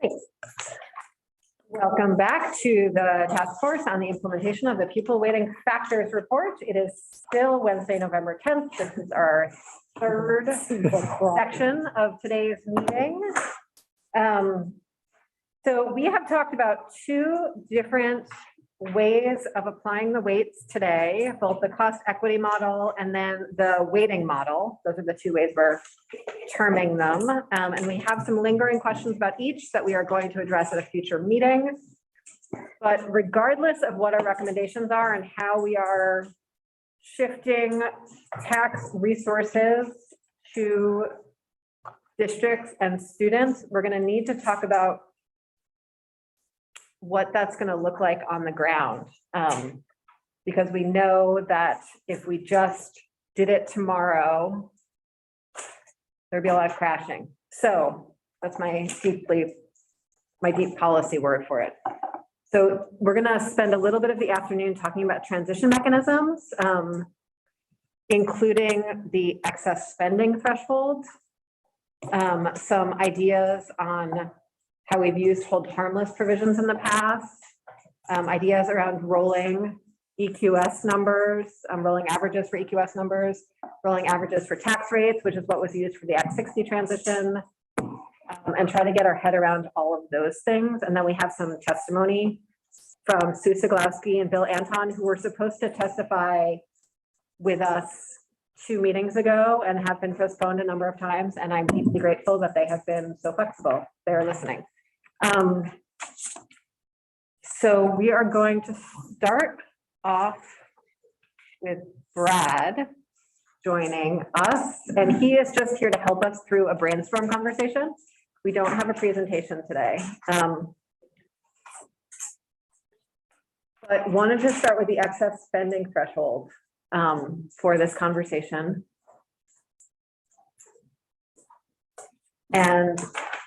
Thanks. Welcome back to the task force on the implementation of the pupil weighting factors report. It is still Wednesday, November 10th. This is our third section of today's meeting. So we have talked about two different ways of applying the weights today, both the cost equity model and then the weighting model. Those are the two ways we're terming them. And we have some lingering questions about each that we are going to address at a future meeting. But regardless of what our recommendations are and how we are shifting tax resources to districts and students, we're going to need to talk about what that's going to look like on the ground. Because we know that if we just did it tomorrow, there'd be a lot of crashing. So that's my deep policy word for it. So we're going to spend a little bit of the afternoon talking about transition mechanisms, including the excess spending threshold, some ideas on how we've used hold harmless provisions in the past, ideas around rolling EQS numbers, rolling averages for EQS numbers, rolling averages for tax rates, which is what was used for the Act 60 transition, and try to get our head around all of those things. And then we have some testimony from Sue Siglowski and Bill Anton, who were supposed to testify with us 2 meetings ago and have been postponed a number of times. And I'm deeply grateful that they have been so flexible. They're listening. So we are going to start off with Brad joining us, and he is just here to help us through a brainstorm conversation. We don't have a presentation today. But wanted to start with the excess spending threshold for this conversation. And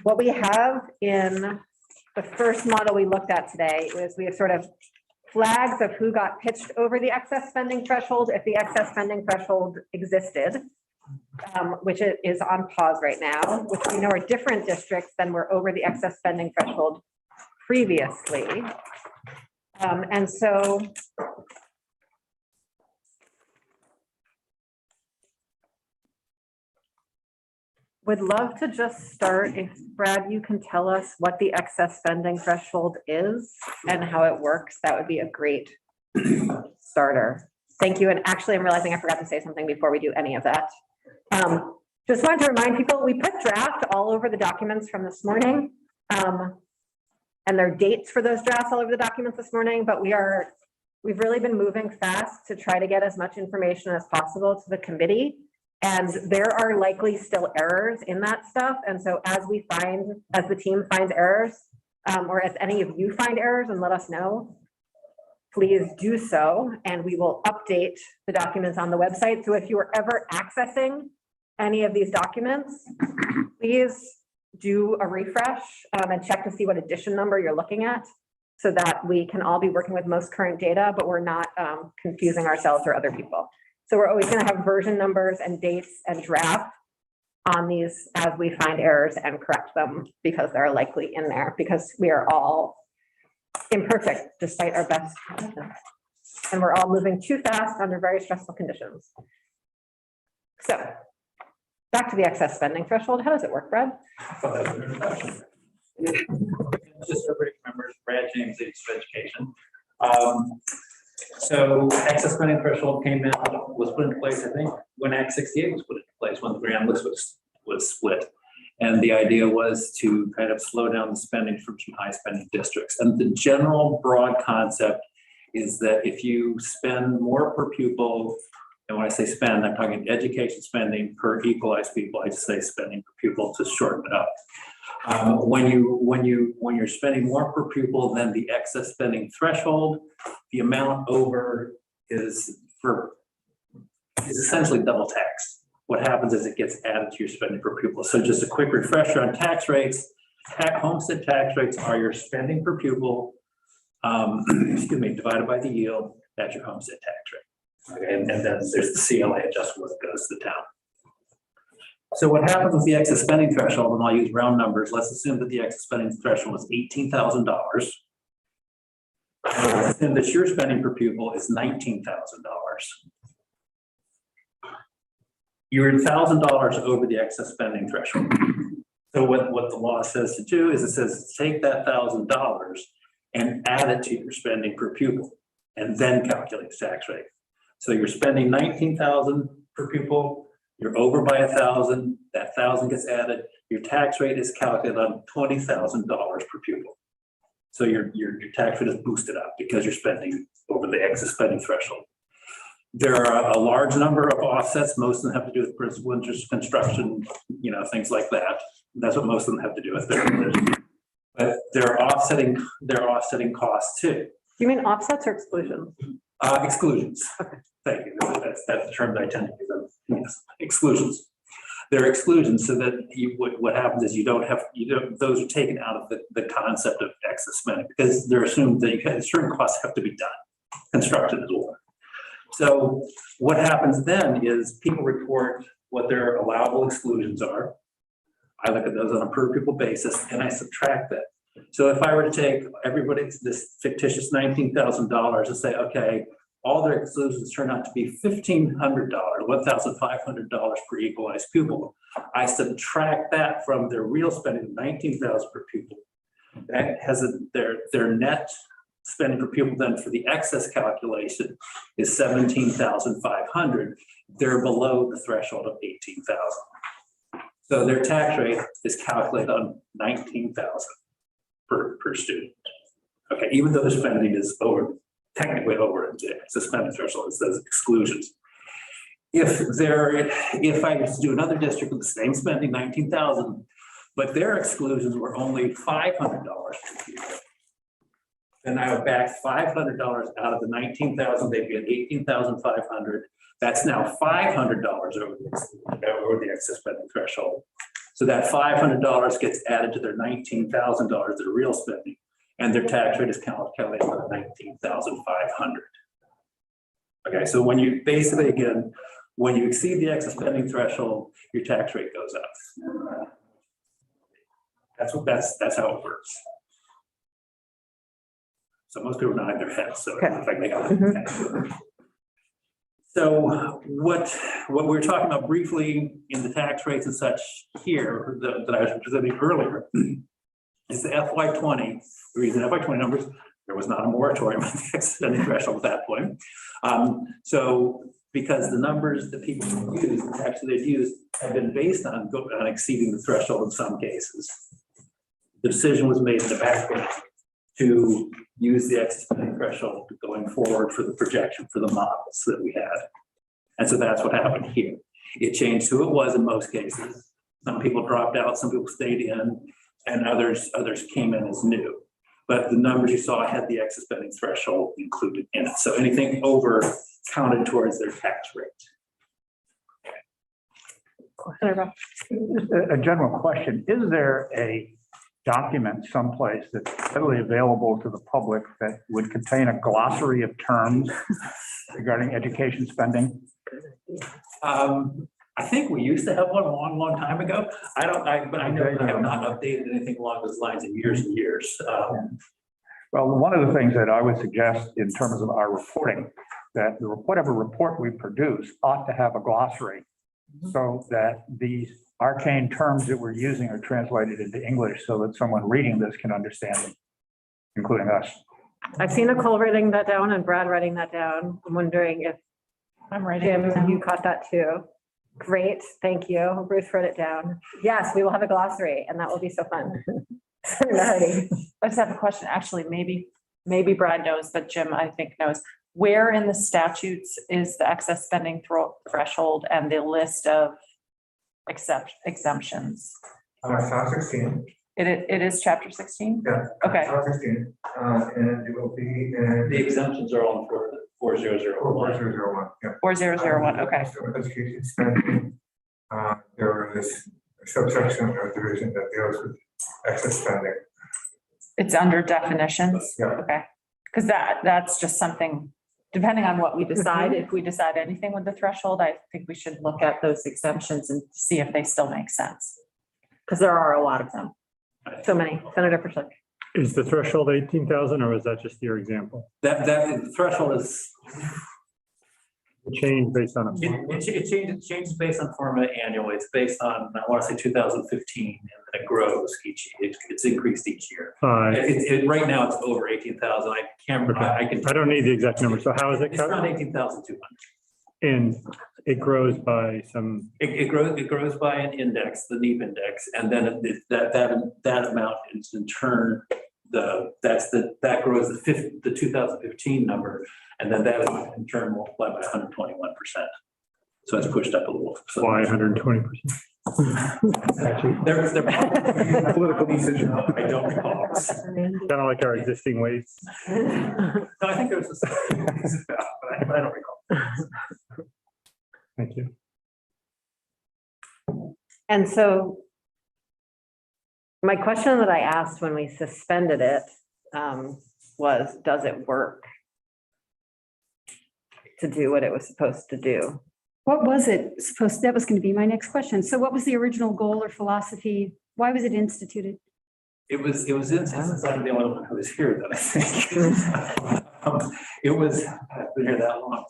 what we have in the first model we looked at today is we have sort of flags of who got pitched over the excess spending threshold if the excess spending threshold existed, which is on pause right now, which we know are different districts than were over the excess spending threshold previously. And so would love to just start, if Brad, you can tell us what the excess spending threshold is and how it works. That would be a great starter. Thank you. And actually, I'm realizing I forgot to say something before we do any of that. Just wanted to remind people, we put draft all over the documents from this morning. And there are dates for those drafts all over the documents this morning, but we've really been moving fast to try to get as much information as possible to the committee. And there are likely still errors in that stuff. And so as the team finds errors, or as any of you find errors and let us know, please do so. And we will update the documents on the website. So if you are ever accessing any of these documents, please do a refresh and check to see what edition number you're looking at so that we can all be working with most current data, but we're not confusing ourselves or other people. So we're always going to have version numbers and dates and draft on these as we find errors and correct them, because they're likely in there, because we are all imperfect despite our best. And we're all moving too fast under very stressful conditions. So back to the excess spending threshold. How does it work, Brad? Just everybody remembers Brad James, Education. So excess spending threshold was put into place, I think, when Act 68 was put into place, when the grand list was split. And the idea was to kind of slow down the spending from some high spending districts. And the general broad concept is that if you spend more per pupil, and when I say spend, I'm talking education spending per equalized pupil. I just say spending per pupil to shorten it up. When you're spending more per pupil than the excess spending threshold, the amount over is essentially double tax. What happens is it gets added to your spending per pupil. So just a quick refresher on tax rates. Homestead tax rates are your spending per pupil, divided by the yield. That's your homestead tax rate. Okay, and then there's the CLA adjustment that goes to the town. So what happens with the excess spending threshold, and I'll use round numbers, let's assume that the excess spending threshold is $18,000. And that your spending per pupil is $19,000. You're $1,000 over the excess spending threshold. So what the law says to do is it says, take that $1,000 and add it to your spending per pupil and then calculate the tax rate. So you're spending $19,000 per pupil, you're over by 1,000, that 1,000 gets added, your tax rate is calculated on $20,000 per pupil. So your tax rate is boosted up because you're spending over the excess spending threshold. There are a large number of offsets. Most of them have to do with principal interest, construction, things like that. That's what most of them have to do with. But they're offsetting costs too. You mean offsets or exclusions? Exclusions. Okay. Thank you. That's the term that I tend to use. Yes, exclusions. They're exclusions so that what happens is those are taken out of the concept of excess spending because they're assumed that certain costs have to be done. Construction as well. So what happens then is people report what their allowable exclusions are. I look at those on a per pupil basis and I subtract that. So if I were to take everybody's this fictitious $19,000 and say, okay, all their exclusions turn out to be $1,500, $1,500 per equalized pupil. I subtract that from their real spending, $19,000 per pupil. That has their net spending per pupil then for the excess calculation is $17,500. They're below the threshold of $18,000. So their tax rate is calculated on $19,000 per student. Okay, even though their spending is technically over the spending threshold, it says exclusions. If I was to do another district with the same spending, $19,000, but their exclusions were only $500 per pupil, then I would back $500 out of the $19,000, they'd be at $18,500. That's now $500 over the excess spending threshold. So that $500 gets added to their $19,000, their real spending, and their tax rate is calculated on $19,500. Okay, so when you basically, again, when you exceed the excess spending threshold, your tax rate goes up. That's how it works. So most people nod their heads, so Okay. if I make it. So what we were talking about briefly in the tax rates and such here that I was presenting earlier is the FY20. We're using FY20 numbers. There was not a moratorium on the excess spending threshold at that point. So because the numbers that people use, actually they've used, have been based on exceeding the threshold in some cases. The decision was made in the background to use the excess spending threshold going forward for the projection for the models that we had. And so that's what happened here. It changed who it was in most cases. Some people dropped out, some people stayed in, and others came in as new. But the numbers you saw had the excess spending threshold included in it. So anything over counted towards their tax rate. A general question, is there a document someplace that's readily available to the public that would contain a glossary of terms regarding education spending? I think we used to have one a long time ago. But I know I have not updated anything along those lines in years and years. Well, one of the things that I would suggest in terms of our reporting, that whatever report we produce ought to have a glossary so that these arcane terms that we're using are translated into English so that someone reading this can understand them, including us. I've seen Nicole writing that down and Brad writing that down. I'm wondering if Jim, you caught that too. Great, thank you. Bruce wrote it down. Yes, we will have a glossary and that will be so fun. I just have a question. Actually, maybe Brad knows, but Jim, I think knows. Where in the statutes is the excess spending threshold and the list of exemptions? Chapter 16. It is chapter 16? Yeah. Okay. Chapter 16, and it will be in The exemptions are all in 4001. 4001. Yeah. 4001, okay. So education spending, there is a subsection or division that deals with excess spending. It's under definitions? Yeah. Okay. Because that's just something depending on what we decide, if we decide anything with the threshold, I think we should look at those exemptions and see if they still make sense. Because there are a lot of them. So many. Senator Persick. Is the threshold 18,000 or is that just your example? That threshold is, Change based on a. it changes based on format annually. It's based on, I want to say 2015, and then it grows each, it's increased each year. Right now it's over 18,000. I can't remember. I don't need the exact number. So how is it It's around cut? 18,200. And it grows by some, It grows by an index, the NEEP index, and then that amount is in turn, that grows the 2015 number, and then that is in turn multiplied by 121%. So it's pushed up a little. So why 120%? they're Political decision. I don't recall. Kind of like our existing ways. No, I think there's a, but I don't recall. Thank you. And so my question that I asked when we suspended it was, does it work to do what it was supposed to do? What was it supposed, that was going to be my next question. So what was the original goal or philosophy? Why was it instituted? It was in, since I'm the only one who was here, that I think. It was, I've been here that long.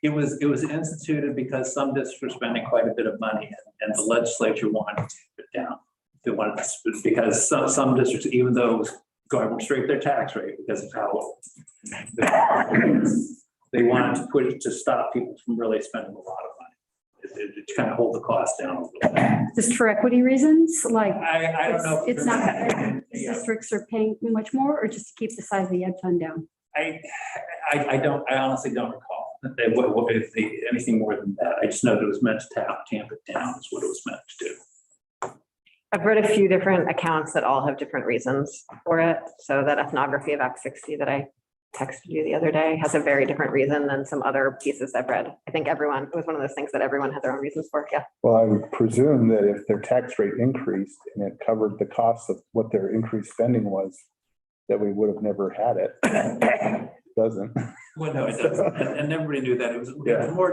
It was instituted because some districts were spending quite a bit of money, and the legislature wanted to keep it down. They wanted to, because some districts, even though it was going straight their tax rate because of how they wanted to put it to stop people from really spending a lot of money. It kind of hold the cost down a little bit. Just for equity reasons, like I don't know. it's not, that Yeah. districts are paying much more, or just to keep the size of the ed fund down? I honestly don't recall anything more than that. I just know that it was meant to tamp it down is what it was meant to do. I've read a few different accounts that all have different reasons for it. So that ethnography of Act 60 that I texted you the other day has a very different reason than some other pieces I've read. I think it was one of those things that everyone had their own reasons for. Yeah. Well, I would presume that if their tax rate increased and it covered the cost of what their increased spending was, that we would have never had it. Doesn't. Well, no, it doesn't. And everybody knew that. It was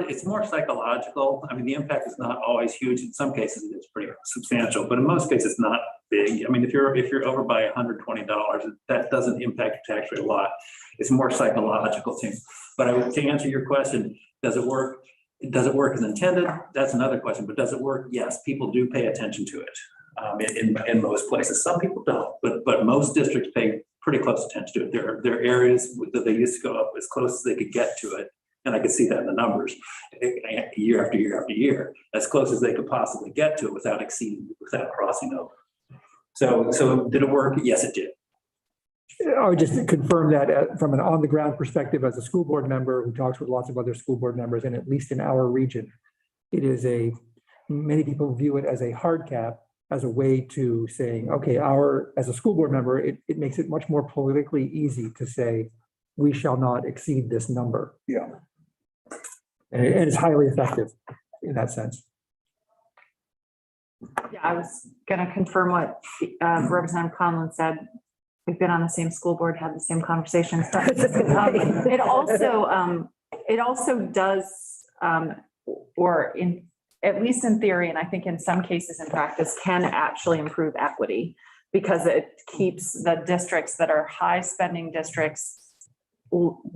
it's more psychological. I mean, the impact is not always huge. In some cases, it's pretty substantial, but in most cases, it's not big. I mean, if you're over by $120, that doesn't impact your tax rate a lot. It's more psychological thing. But to answer your question, does it work? Does it work as intended? That's another question. But does it work? Yes, people do pay attention to it in most places. Some people don't, but most districts pay pretty close attention to it. There are areas that they used to go up as close as they could get to it. And I could see that in the numbers year after year after year, as close as they could possibly get to it without crossing over. So did it work? Yes, it did. I would just confirm that from an on-the-ground perspective, as a school board member who talks with lots of other school board members, and at least in our region, many people view it as a hard cap, as a way to saying, okay, as a school board member, it makes it much more politically easy to say, we shall not exceed this number. Yeah. And it's highly effective in that sense. Yeah, I was gonna confirm what Representative Conlon said. We've been on the same school board, had the same conversations. It also does, at least in theory, and I think in some cases in practice, can actually improve equity because it keeps the districts that are high spending districts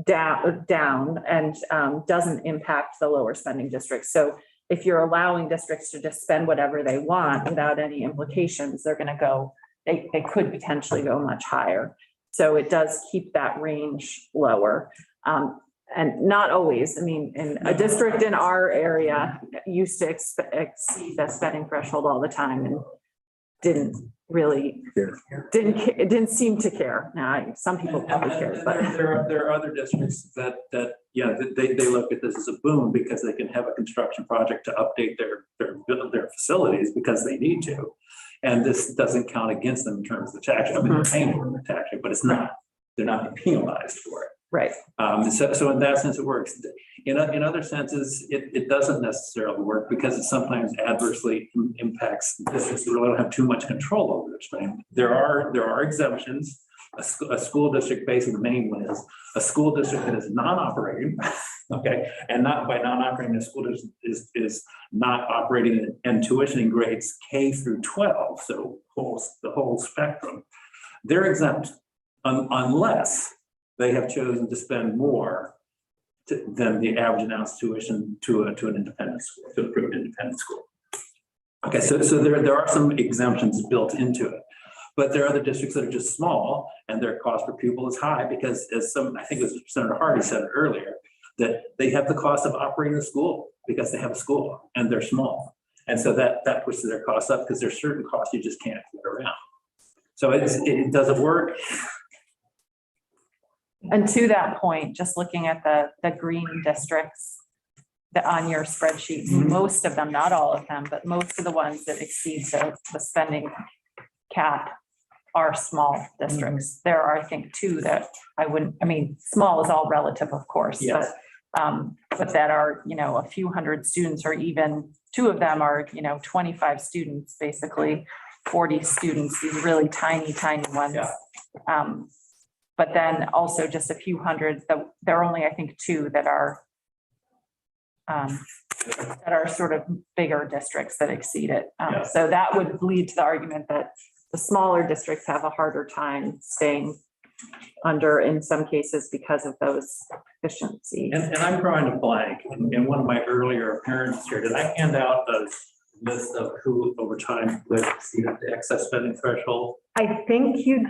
down and doesn't impact the lower spending districts. So if you're allowing districts to just spend whatever they want without any implications, they're going to go, they could potentially go much higher. So it does keep that range lower. And not always. I mean, in a district in our area used to exceed the spending threshold all the time and didn't seem to care. Now, some people probably care, but there are other districts that they look at this as a boom because they can have a construction project to update their facilities because they need to. And this doesn't count against them in terms of the tax. I mean, they're paying for the tax, but they're not being penalized for it. right. So in that sense, it works. In other senses, it doesn't necessarily work because it sometimes adversely impacts districts that really don't have too much control over their spending. There are exemptions. A school district, basically the main one is a school district that is non-operating, okay? And not by non-operating, the school district is not operating in tuition in grades K through 12, so the whole spectrum. They're exempt unless they have chosen to spend more than the average announced tuition to an independent school, to an approved independent school. Okay, so there are some exemptions built into it. But there are other districts that are just small and their cost per pupil is high because I think it was Senator Harvey said it earlier, that they have the cost of operating a school because they have a school and they're small. And so that pushes their costs up because there's certain costs you just can't get around. So it doesn't work. And to that point, just looking at the green districts that on your spreadsheet, most of them, not all of them, but most of the ones that exceed the spending cap are small districts. There are, I think, two that small is all relative, of course, Yes. but that are, a few hundred students, or even two of them are, 25 students, basically 40 students, these really tiny ones. Yeah. But then also just a few hundred, there are only, I think, two that are sort of bigger districts that exceed it. Yeah. So that would lead to the argument that the smaller districts have a harder time staying under in some cases because of those efficiencies. And I'm drawing a blank. In one of my earlier appearances here, did I hand out a list of who over time would exceed the excess spending threshold? I think you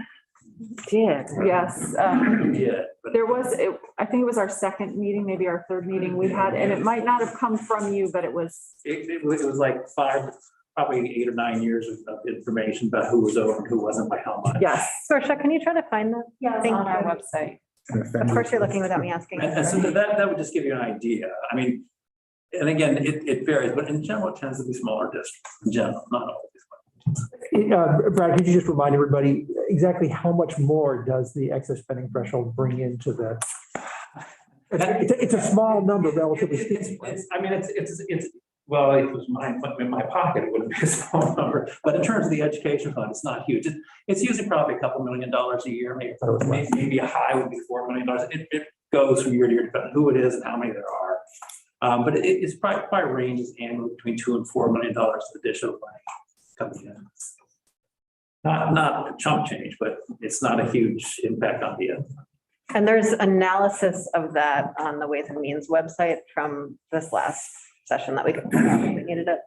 did. Yes, You did, but there was, I think it was our second meeting, maybe our third meeting we had, and it might not have come from you, but it was. it was like probably 8 or 9 years of information about who was over and who wasn't by how much. Yes. Saoirse, can you try to find that? Yeah, Thank on our you. website. Of course, you're looking without me asking. And so that would just give you an idea. I mean, and again, it varies, but in general, it tends to be smaller districts in general, not always. Brad, could you just remind everybody exactly how much more does the excess spending threshold bring into the? It's a small number relatively speaking. Well, if it was mine in my pocket, it wouldn't be a small number. But in terms of the education fund, it's not huge. It's usually probably a couple $1 million a year. Maybe a high would be $4 million. It goes from year to year, depending on who it is and how many there are. But it's probably ranges annually between $2 and $4 million additional money coming in. Not a chump change, but it's not a huge impact on the end. And there's analysis of that on the Ways and Means website from this last session that we needed it.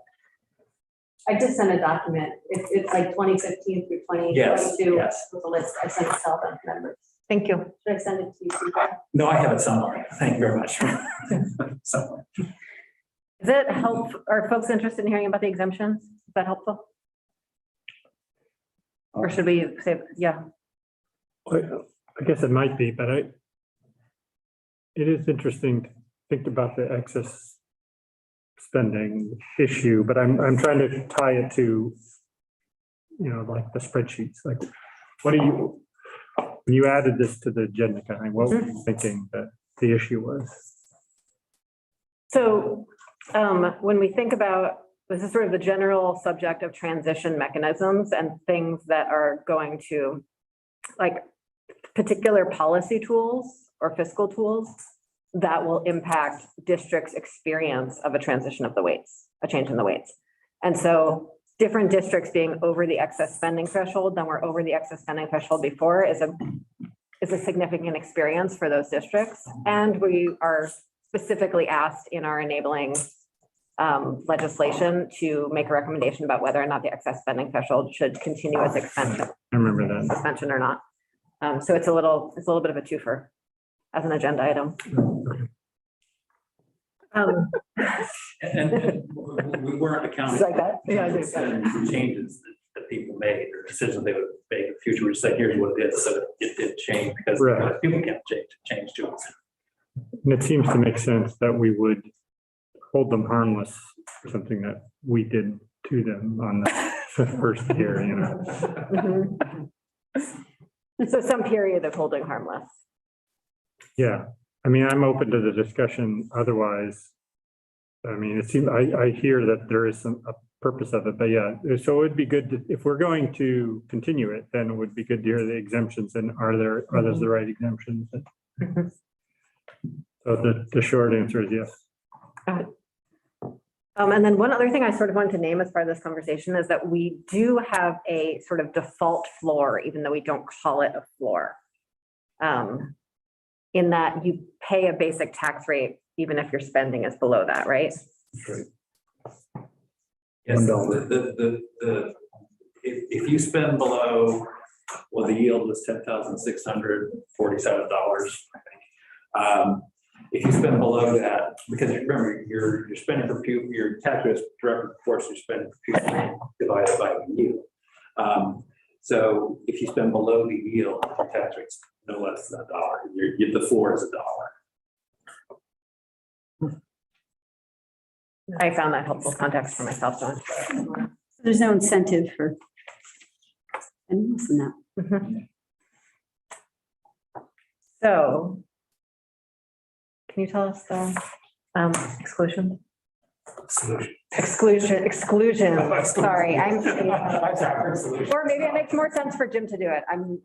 I just sent a document. It's like 2015 through 2022 Yes. with a list. I sent it to all the members. Thank you. Should I send it to you? Too? No, I have it somewhere. Thank you very much. Somewhere. Does it help? Are folks interested in hearing about the exemptions? Is that helpful? Or should we say, yeah? I guess it might be, but it is interesting to think about the excess spending issue, but I'm trying to tie it to, like the spreadsheets, like when you added this to the agenda, kind of, what were you thinking that the issue was? So when we think about, this is sort of the general subject of transition mechanisms and things that are going to, like, particular policy tools or fiscal tools that will impact districts' experience of a transition of the weights, a change in the weights. And so different districts being over the excess spending threshold than were over the excess spending threshold before is a significant experience for those districts. And we are specifically asked in our enabling legislation to make a recommendation about whether or not the excess spending threshold should continue as expansion, I remember that. suspension or not. So it's a little bit of a twofer as an agenda item. And we weren't accounting Like that? Yeah, for the changes that people made or decisions they would make in the future. We just said, here's what it is. So it did change because Right. people can't change to it. And it seems to make sense that we would hold them harmless for something that we did to them on the first year, Mhm. So some period of holding harmless. Yeah, I mean, I'm open to the discussion otherwise. I mean, it seems, I hear that there is purpose of it, but yeah, so it would be good to, if we're going to continue it, then it would be good to hear the exemptions and are those the right exemptions? So the short answer is yes. And then one other thing I sort of wanted to name as part of this conversation is that we do have a sort of default floor, even though we don't call it a floor. In that you pay a basic tax rate, even if your spending is below that, right? Yes, if you spend below, well, the yield was $10,647, I think. If you spend below that, because remember, you're spending for pupil, your tax rate is directly proportional to spending for pupil divided by the yield. So if you spend below the yield, your tax rate's no less than $1. The floor is $1. I found that helpful context for myself, John. There's no incentive for any less than that. So can you tell us the exclusion? Exclusion. Sorry, or maybe it makes more sense for Jim to do it. I'm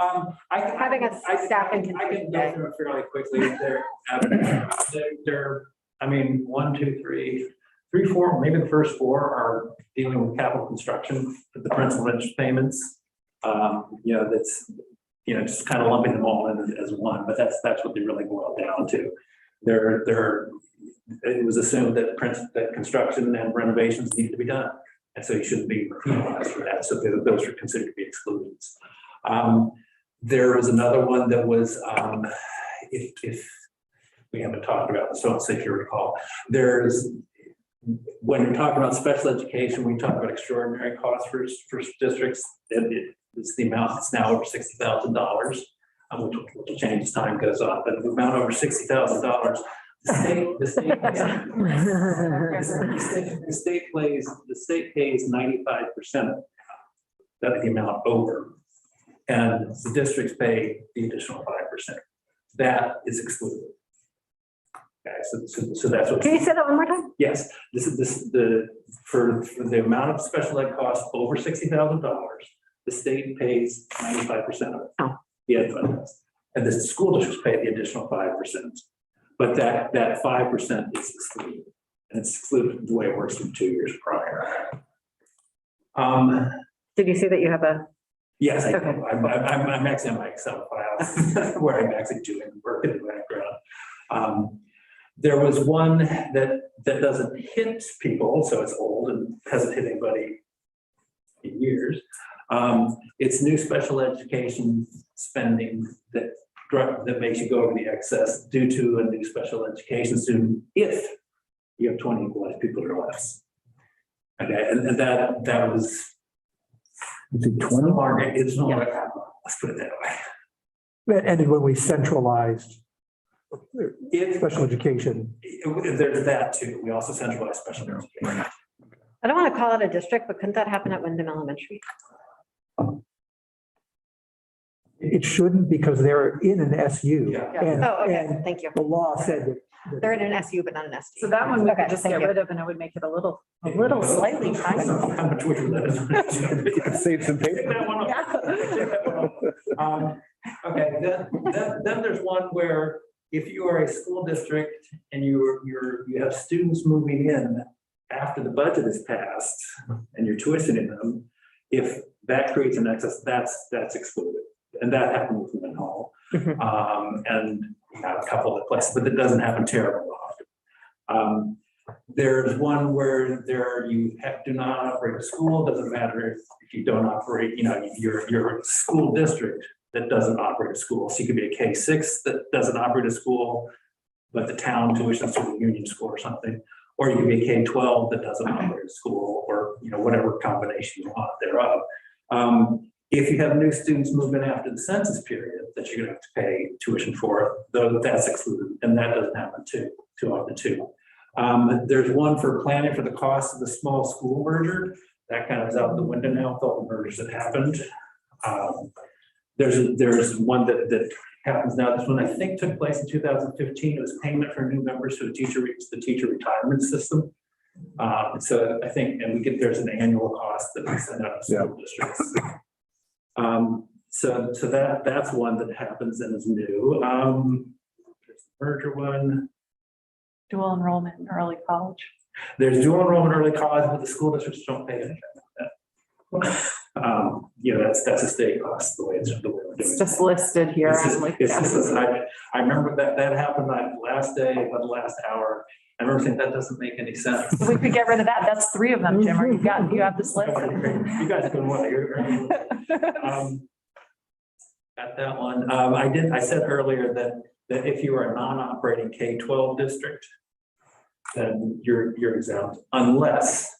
having a staff and I can go through it fairly quickly. They're, I mean, 1, 2, 3, 4, maybe the first 4 are dealing with capital construction, the principal interest payments. That's, just kind of lumping them all in as one, but that's what they really boil down to. It was assumed that that construction and renovations need to be done. And so you shouldn't be penalized for that. So those are considered to be exclusions. There was another one that was, if we haven't talked about this, so I'll say if you recall, when you're talking about special education, we talk about extraordinary costs for districts. It's the amount that's now over $60,000, which will change as time goes on. But the amount over $60,000, the state pays 95% of that, the amount over, and the districts pay the additional 5%. That is excluded. Okay, so that's what. Can you say that one more time? Yes, for the amount of special ed costs over $60,000, the state pays 95% of it. Oh. Yeah, and the school districts pay the additional 5%. But that 5% is excluded, and it's excluded the way it works from 2 years prior. Did you see that you have a? Yes, I Okay. do. I'm actually on my Excel file where I'm actually doing work in the background. There was one that doesn't hit people, so it's old and hasn't hit anybody in years. It's new special education spending that makes you go over the excess due to a new special education student if you have 20 equalized people or less. Okay, and that was. Is it 20? It's no longer, let's put it that way. That ended when we centralized special education. There's that too. We also centralize special education. I don't want to call it a district, but couldn't that happen at Wyndham Elementary? It shouldn't because they're in an SU. Yeah. And, Oh, okay, and thank you. the law said that. They're in an SU, but not an ST. So that one we Okay, could just thank get you. rid of and it would make it a little slightly tiny. How much would You could save some paper. Okay, then there's one where if you are a school district and you have students moving in after the budget is passed and you're tuitioning them, if that creates an excess, that's excluded. And that happened with Lynn Hall. And a couple of places, but it doesn't happen terribly often. There's one where do not operate a school. Doesn't matter if you don't operate, you're a school district that doesn't operate a school. So you could be a K-6 that doesn't operate a school, but the town tuitions to the union school or something. Or you could be a K-12 that doesn't operate a school, or whatever combination you want thereof. If you have new students move in after the census period that you're gonna have to pay tuition for, though that's excluded, and that doesn't happen too often too. There's one for planning for the cost of the small school merger. That kind of is out the window now with all the mergers that happened. There's one that happens now. This one I think took place in 2015. It was payment for new members to the teacher retirement system. So I think, and there's an annual cost that we send out to school districts. So that's one that happens and is new. There's the merger one. Dual enrollment in early college. There's dual enrollment early college, but the school districts don't pay anything for that. That's a state cost, the way we're doing It's it. just listed here. It's I'm like, just, I remember that happened that last day, but the last hour. I remember saying that doesn't make any sense. we could get rid of that. That's 3 of them, Jim. You have this list. You guys can what at that one. I said earlier that if you are a non-operating K-12 district, then you're exempt unless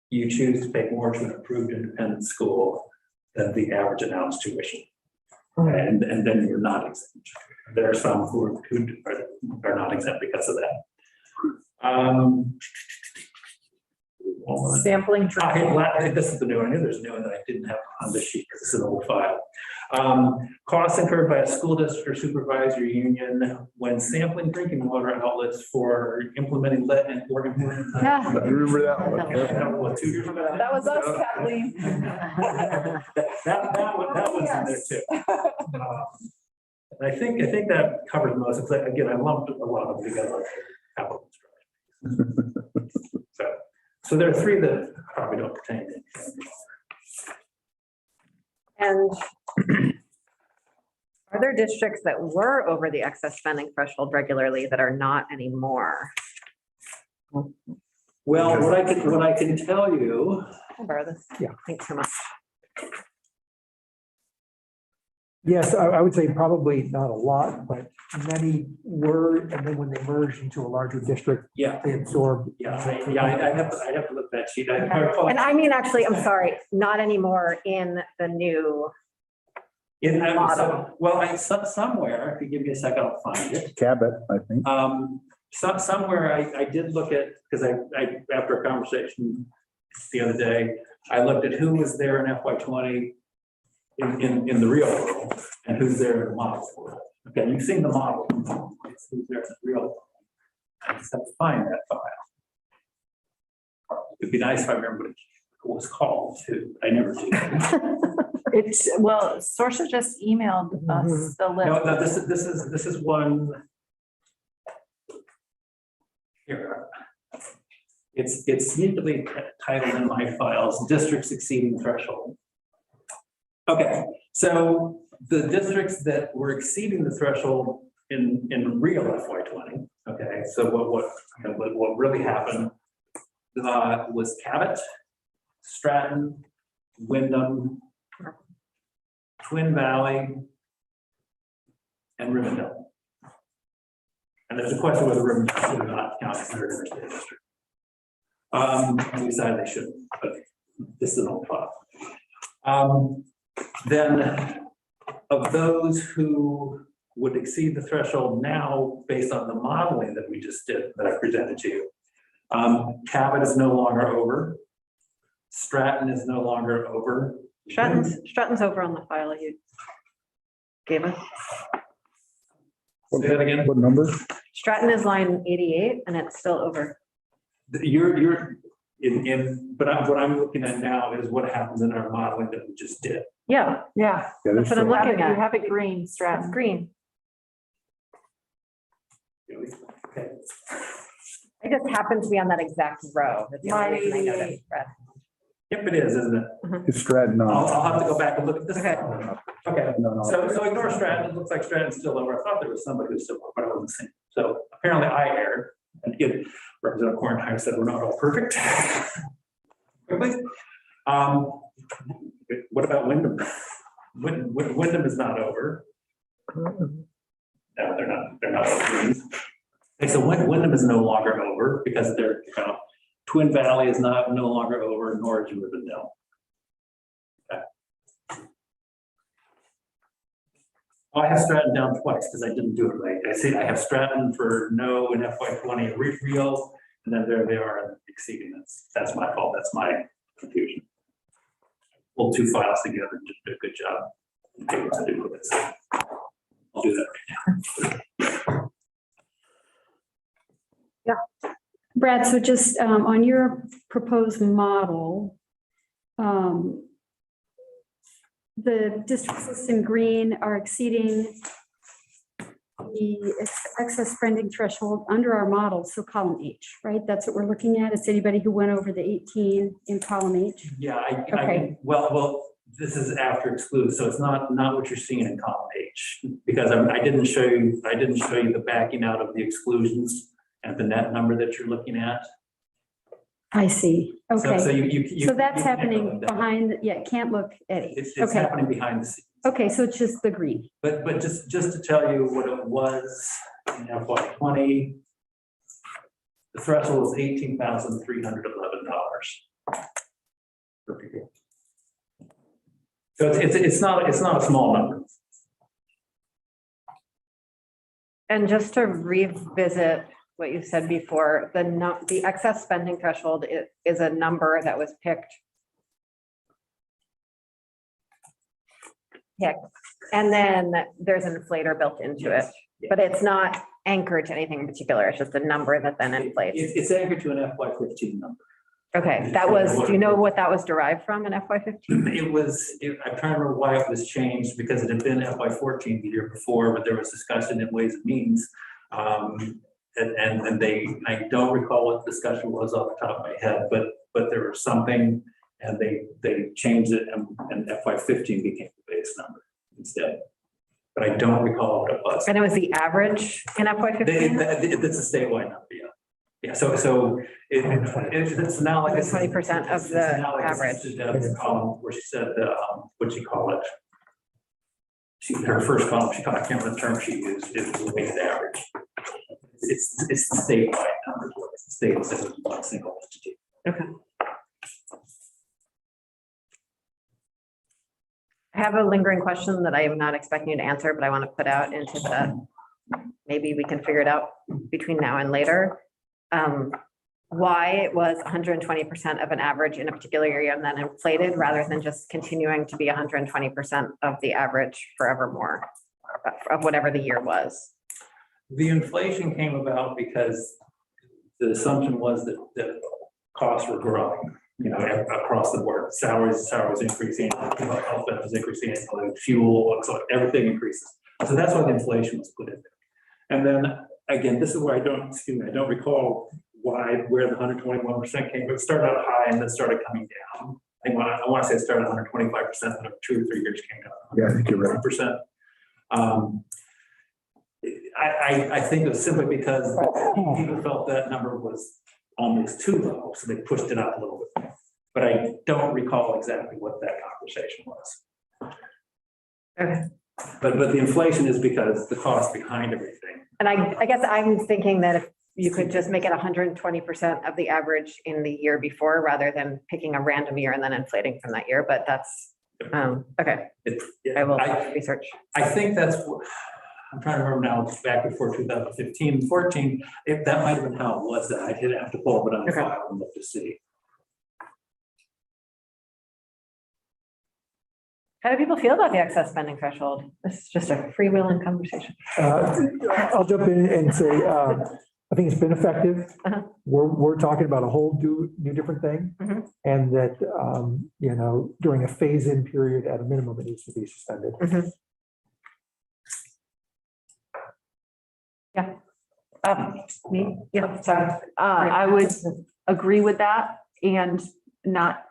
you choose to pay more to an approved independent school than the average announced tuition. And then you're not exempt. There are some who are not exempt because of that. Sampling. This is the new one. I knew there's a new one that I didn't have on this sheet because it's an old file. Costs incurred by a school district or supervisory union when sampling drinking water outlets for implementing lead and or implementing. Yeah. I remember that one. What, 2 years ago? That was us, Kathleen. That was in there too. And I think that covers most. It's like, again, I lumped a lot of them together. Capital construction. So there are 3 that probably don't pertain to. And are there districts that were over the excess spending threshold regularly that are not anymore? Well, what I can tell you. I'll borrow this. Yeah. Thanks so much. Yes, I would say probably not a lot, but many were, and then when they merged into a larger district, Yeah, they absorbed. I have to look at that sheet. And I mean, actually, I'm sorry, not anymore in the new. Somewhere, if you give me a second, I'll find it. Cabot, I think. Somewhere I did look at, because I after a conversation the other day, I looked at who was there in FY20 in the real world and who's there in the model world. Okay, you've seen the model. It's who's there in the real world. I just have to find that file. It'd be nice if I remember what it was called too. I never do. Source just emailed us the list. No, this is one. Here. It's usually titled in my files, districts exceeding threshold. Okay, so the districts that were exceeding the threshold in real FY20. Okay, so what really happened was Cabot, Stratton, Wyndham, Twin Valley, and Rivendell. And there's a question whether Rivendell should not count as their interstate district. We decided they shouldn't, but this is an old file. Then of those who would exceed the threshold now, based on the modeling that we just did, that I presented to you, Cabot is no longer over. Stratton is no longer over. Stratton's over on the file you gave us. Say that again. What number? Stratton is line 88 and it's still over. You're but what I'm looking at now is what happens in our modeling that we just did. Yeah, Yeah. that's what I'm looking You at. have it green, It's Stratton. green. Okay. I just happened to be on that exact row. That's the only reason I know that, 88. Fred. Yep, it is, isn't it? It's Stratton. I'll have to go back and look at this. Okay. Okay, No, no. so ignore Stratton. It looks like Stratton's still over. I thought there was somebody who's still over, but I wasn't seeing. So apparently I erred. And again, Representative Cornheim said we're not all perfect. Quickly. What about Wyndham? Wyndham is not over. No, they're not over. Okay, so Wyndham is no longer over because they're, Twin Valley is no longer over, nor is Rivendell. Oh, I have Stratton down twice because I didn't do it right. I see I have Stratton for no in FY20 real, and then there they are exceeding. That's my fault. That's my confusion. Pull 2 files together and just do a good job. Okay, what to do with this. I'll do that right now. Brad, so just on your proposed model, the districts listed in green are exceeding the excess spending threshold under our model, so column H, right? That's what we're looking at. It's anybody who went over the 18 in column H. Yeah, Okay. well, this is after exclude, so it's not what you're seeing in column H. Because I didn't show you the backing out of the exclusions and the net number that you're looking at. I see. So Okay. you. So that's you can't happening go with that. behind, yeah, can't look at it. It's Okay. happening behind the scenes. Okay, so it's just the green. But just to tell you what it was in FY 20, the threshold was $18,311 per pupil. So it's not a small number. And just to revisit what you said before, the excess spending threshold is a number that was picked. And then there's an inflator built into it, but it's not anchored to anything in particular. It's just a number that then inflates. It's anchored to an FY 15 number. Okay, do you know what that was derived from in FY 15? I'm trying to remember why it was changed, because it had been FY 14 the year before, but there was discussion in Ways and Means. And I don't recall what the discussion was off the top of my head, but there was something, and they changed it, and FY 15 became the base number instead. But I don't recall what it was. And it was the average in FY 15? It's a statewide number, yeah. Yeah, so it's now like. 20% of the average. Deb's column where she said, what'd she call it? Her first column, I can't remember the term she used, is the weighted average. It's the statewide number, the state says it's one single entity. Okay. I have a lingering question that I am not expecting you to answer, but I want to put out into maybe we can figure it out between now and later. Why it was 120% of an average in a particular area and then inflated rather than just continuing to be 120% of the average forevermore of whatever the year was. The inflation came about because the assumption was that costs were growing, across the board. Salaries increasing, health benefits increasing, fuel, so everything increases. So that's why the inflation was put in there. And then again, this is where I don't recall where the 121% came, but it started out high and then started coming down. I want to say it started 125%, but 2 or 3 years came down. Yeah, I think you're right. Percent. I think it was simply because people felt that number was almost too low, so they pushed it up a little bit. But I don't recall exactly what that conversation was. Okay. But the inflation is because the cost behind everything. And I guess I'm thinking that if you could just make it 120% of the average in the year before, rather than picking a random year and then inflating from that year, but that's, okay. I will research. I think that's what, I'm trying to remember now, back before 2015, 14, if that might have been how it was, that I didn't have to pull it on file and look to see. How do people feel about the excess spending threshold? This is just a freewheeling conversation. I'll jump in and say, I think it's been effective. We're talking about a whole new different thing. And that, during a phase-in period, at a minimum, it needs to be suspended. Yeah. Sorry. I would agree with that, and not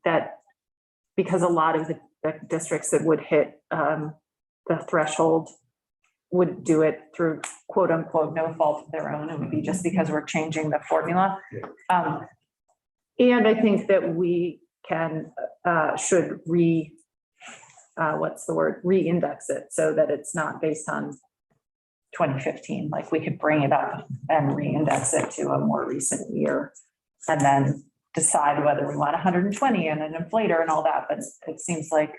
that, because a lot of the districts that would hit the threshold would do it through quote unquote no fault of their own. It would be just because we're changing the formula. And I think that we should re-index it so that it's not based on 2015. Like, we could bring it up and re-index it to a more recent year and then decide whether we want 120 and an inflator and all that. But it seems like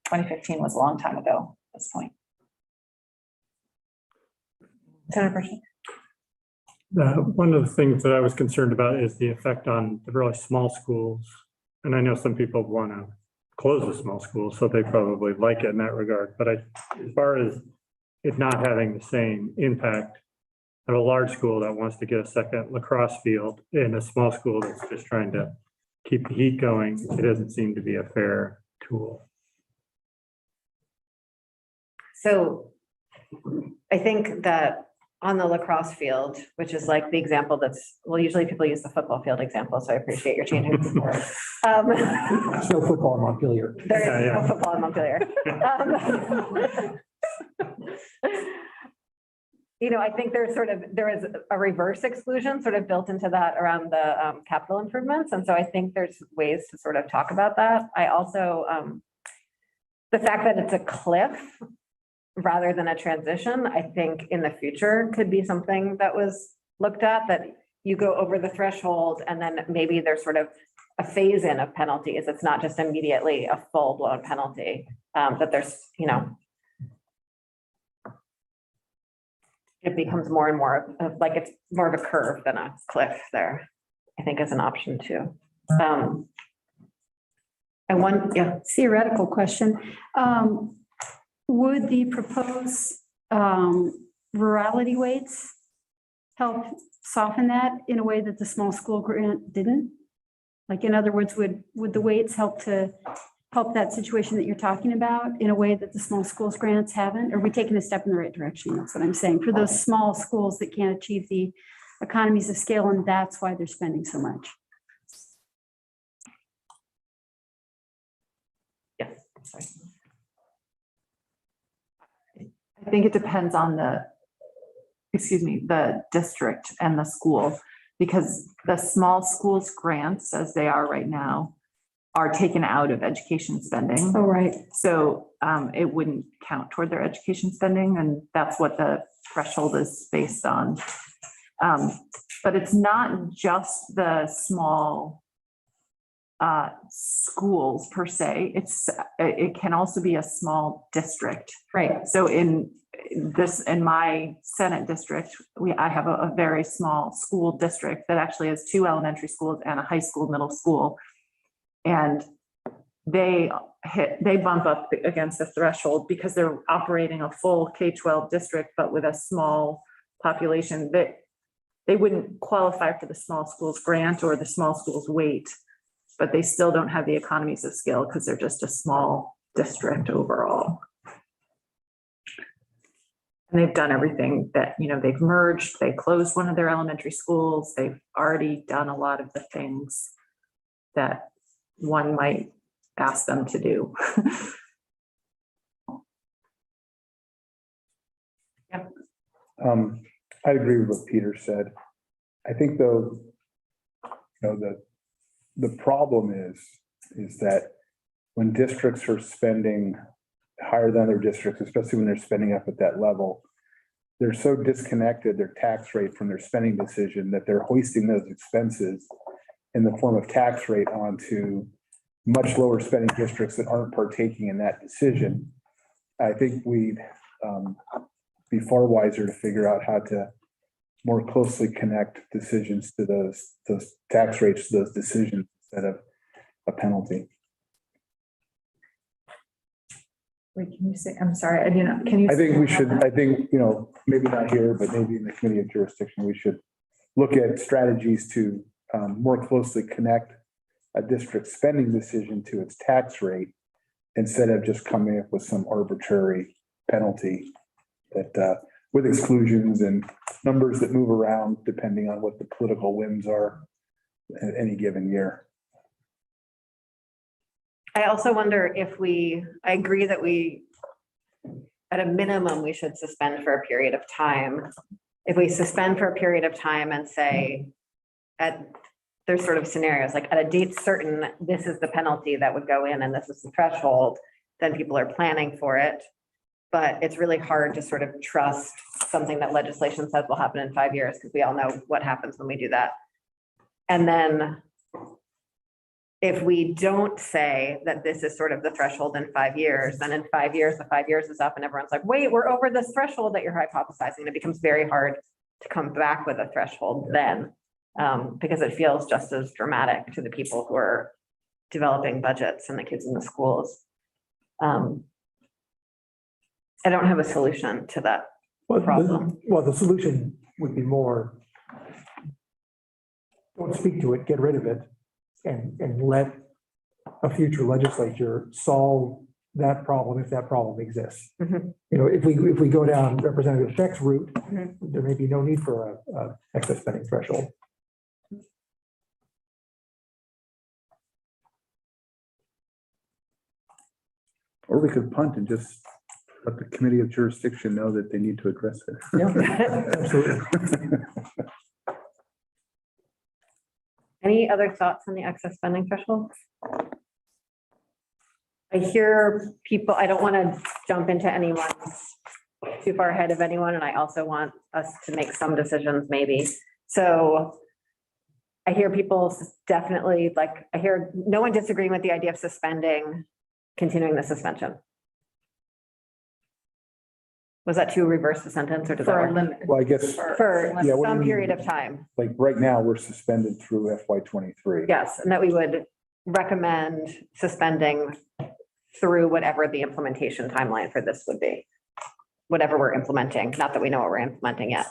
2015 was a long time ago at this point. One of the things that I was concerned about is the effect on the really small schools. And I know some people want to close the small schools, so they probably like it in that regard. But as far as it not having the same impact have a large school that wants to get a second lacrosse field and a small school that's just trying to keep the heat going. It doesn't seem to be a fair tool. So I think that on the lacrosse field, which is like the example that's, well, usually people use the football field example, so I appreciate your changing. the sport. There's no football in Montpelier. There is Yeah. no football in Montpelier. I think there is a reverse exclusion sort of built into that around the capital improvements. And so I think there's ways to sort of talk about that. I also, the fact that it's a cliff rather than a transition, I think in the future could be something that was looked at, that you go over the threshold and then maybe there's sort of a phase in of penalties. It's not just immediately a full blown penalty, that there's, it becomes more and more of like, it's more of a curve than a cliff there, I think is an option too. Theoretical question. Would the proposed rurality weights help soften that in a way that the small school grant didn't? Like, in other words, would the weights help that situation that you're talking about in a way that the small schools grants haven't? Are we taking a step in the right direction? That's what I'm saying. For those small schools that can't achieve the economies of scale, and that's why they're spending so much. Yes. I think it depends on the district and the school, because the small schools grants, as they are right now, are taken out of education spending. Oh, right. So it wouldn't count toward their education spending, and that's what the threshold is based on. But it's not just the small schools per se. It can also be a small district. Right. So in my Senate district, I have a very small school district that actually has 2 elementary schools and a high school, middle school. And they bump up against the threshold because they're operating a full K-12 district, but with a small population, that they wouldn't qualify for the small schools grant or the small schools weight, but they still don't have the economies of scale because they're just a small district overall. And they've done everything that, they've merged, they closed one of their elementary schools. They've already done a lot of the things that one might ask them to do. I agree with what Peter said. I think though, the problem is that when districts are spending higher than other districts, especially when they're spending up at that level, they're so disconnected, their tax rate from their spending decision, that they're hoisting those expenses in the form of tax rate onto much lower spending districts that aren't partaking in that decision. I think we'd be far wiser to figure out how to more closely connect decisions to those tax rates, to those decisions, instead of a penalty. Wait, can you say, I'm sorry, can you? I think we should, maybe not here, but maybe in the committee of jurisdiction, we should look at strategies to more closely connect a district spending decision to its tax rate, instead of just coming up with some arbitrary penalty that with exclusions and numbers that move around depending on what the political whims are at any given year. I also wonder if I agree that at a minimum, we should suspend for a period of time. If we suspend for a period of time and say, there's sort of scenarios, like at a date certain, this is the penalty that would go in and this is the threshold, then people are planning for it. But it's really hard to sort of trust something that legislation says will happen in 5 years, because we all know what happens when we do that. And then if we don't say that this is sort of the threshold in 5 years, then in 5 years, the 5 years is up and everyone's like, wait, we're over this threshold that you're hypothesizing. It becomes very hard to come back with a threshold then, because it feels just as dramatic to the people who are developing budgets and the kids in the schools. I don't have a solution to that problem. Well, the solution would be more, don't speak to it, get rid of it, and let a future legislature solve that problem if that problem exists. Mhm. You know, if we go down Representative Scheck's route, Mhm. there may be no need for a excess spending threshold. Or we could punt and just let the committee of jurisdiction know that they need to address it. Absolutely. Any other thoughts on the excess spending threshold? I hear people, I don't want to jump into anyone's too far ahead of anyone, and I also want us to make some decisions maybe. So I hear people definitely, like, I hear no one disagreeing with the idea of suspending, continuing the suspension. Was that to reverse the sentence, or does that For a work? limit. Well, I guess, For Yeah, what do some you mean? period of time, like, right now, we're suspended through FY '23. yes, and that we would recommend suspending through whatever the implementation timeline for this would be. Whatever we're implementing, not that we know what we're implementing yet.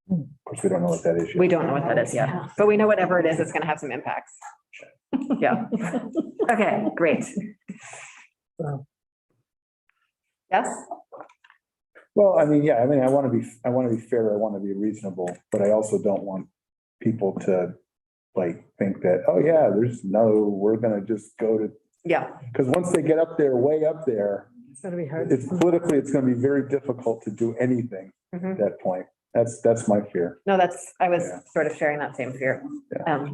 Of course, we don't know what that is yet. We don't know what that is yet, but we know whatever it is, it's gonna have some impacts. Yeah. Okay, great. Yes? Well, I mean, yeah, I mean, I want to be fair, I want to be reasonable, but I also don't want people to like think that, oh yeah, we're gonna just go to, Yeah. because once they get up there, way up there, It's gonna be hard. it's politically, it's gonna be very difficult to do anything Mhm. at that point. That's my fear. No, I was Yeah. sort of sharing that same fear. Yeah.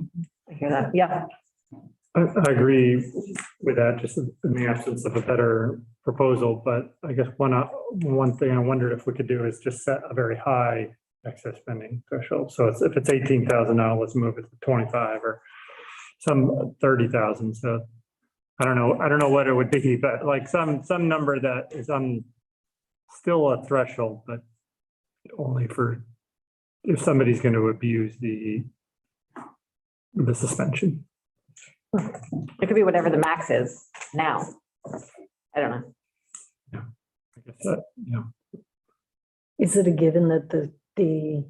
I hear that. Yeah. I agree with that, just in the absence of a better proposal, but I guess one thing I wondered if we could do is just set a very high excess spending threshold. So if it's 18,000 now, let's move it to 25 or some 30,000. So I don't know what it would be, but like some number that is still a threshold, but only for if somebody's going to abuse the suspension. It could be whatever the max is now. I don't know. I guess that, Is it a given that the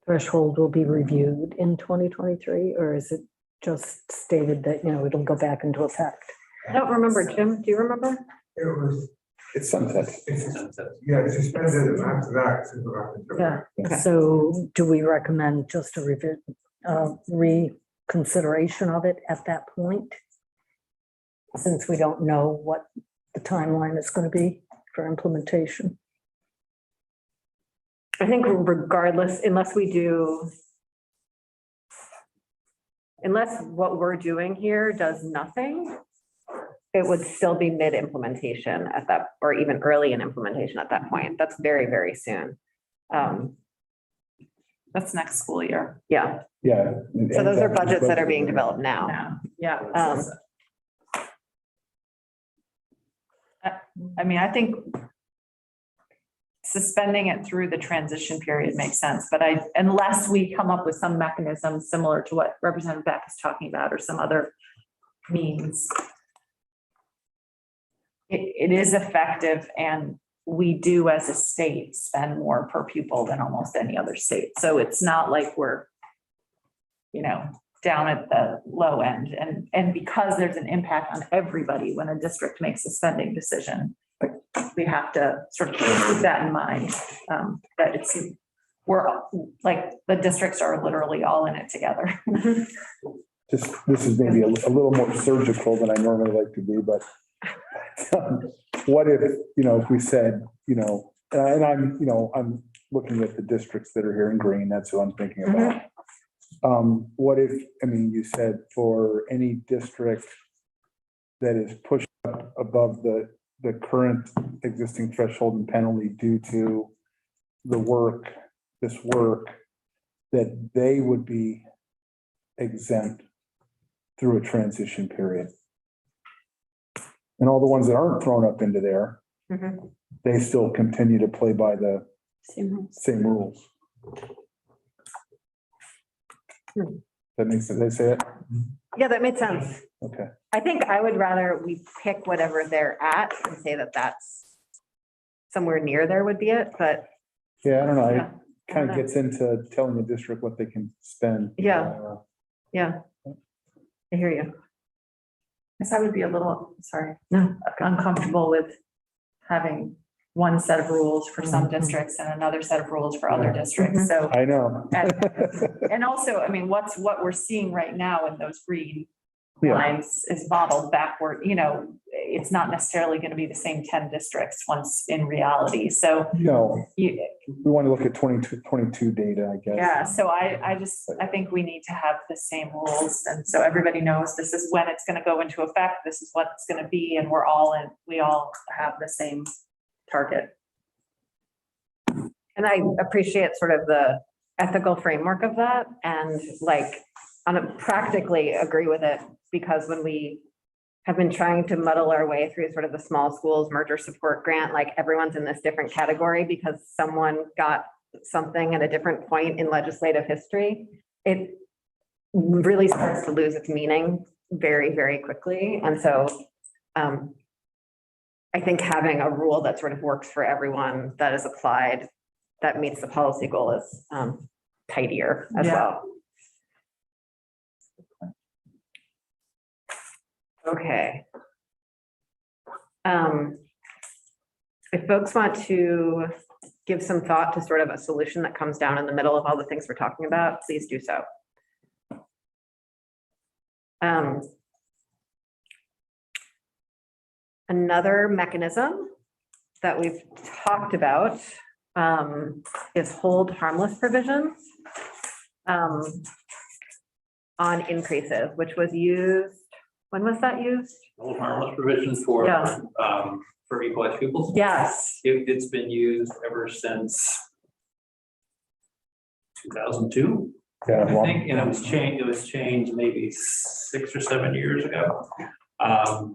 threshold will be reviewed in 2023, or is it just stated that, it'll go back into effect? I don't remember, Jim, do you remember? It was, It's sunset. yeah, it's suspended and after that, it's go back into effect. Okay. So do we recommend just a reconsideration of it at that point? Since we don't know what the timeline is going to be for implementation. I think regardless, unless what we're doing here does nothing, it would still be mid-implementation at that, or even early in implementation at that point. That's very, very soon. That's next school year. Yeah, Yeah. so those are budgets that are being developed now. Yeah. I mean, I think suspending it through the transition period makes sense, but unless we come up with some mechanism similar to what Representative Beck is talking about or some other means, it is effective, and we do as a state spend more per pupil than almost any other state. So it's not like we're, down at the low end, and because there's an impact on everybody when a district makes a spending decision, we have to sort of keep that in mind, that we're like, the districts are literally all in it together. This is maybe a little more surgical than I normally like to be, but what if, if we said, and I'm looking at the districts that are here in green, that's who I'm thinking about. What if, you said for any district that is pushed up above the current existing threshold and penalty due to this work, that they would be exempt through a transition period. And all the ones that aren't thrown up into there, Mhm. they still continue to play by the same rules. That makes sense. They say it? Yeah, that made sense. Okay. I think I would rather we pick whatever they're at and say that that's somewhere near there would be it, but Yeah, I don't know. yeah. It kind of gets into telling the district what they can spend. Yeah. Yeah. I hear you. Guess I would be a little, sorry, uncomfortable with having one set of rules for some districts and another set of rules for other districts, so. I know. And also, I mean, what we're seeing right now in those green Yeah. lines is modeled backward, you know, it's not necessarily going to be the same 10 districts once in reality, so No, you, we want to look at 22 data, I guess. yeah, so I think we need to have the same rules, and so everybody knows this is when it's gonna go into effect, this is what it's gonna be, and we all have the same target. And I appreciate sort of the ethical framework of that and like practically agree with it, because when we have been trying to muddle our way through sort of the small schools merger support grant, like everyone's in this different category because someone got something at a different point in legislative history, it really starts to lose its meaning very, very quickly. And so I think having a rule that sort of works for everyone that is applied, that meets the policy goal is tidier as Yeah. well. Okay. If folks want to give some thought to sort of a solution that comes down in the middle of all the things we're talking about, please do so. Another mechanism that we've talked about is hold harmless provisions on increases, which was used, when was that used? Hold harmless provisions for, Yeah. for equalized pupils. Yes. It's been used ever since 2002, Yeah, I well, think, and it was changed maybe 6 or 7 years ago.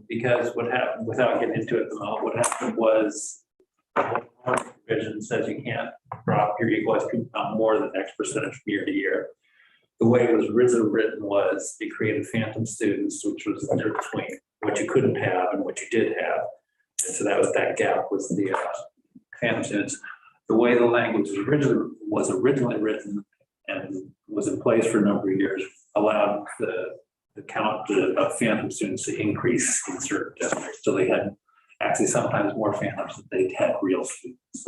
Because what happened, without getting into it, what happened was the provision says you can't drop your equalized pupil count more than X percentage from year to year. The way it was written was it created phantom students, which was the difference between what you couldn't have and what you did have. And so that gap was the phantom students. The way the language was originally written and was in place for a number of years allowed the count of phantom students to increase in certain districts. So they had actually sometimes more phantoms than they had real students.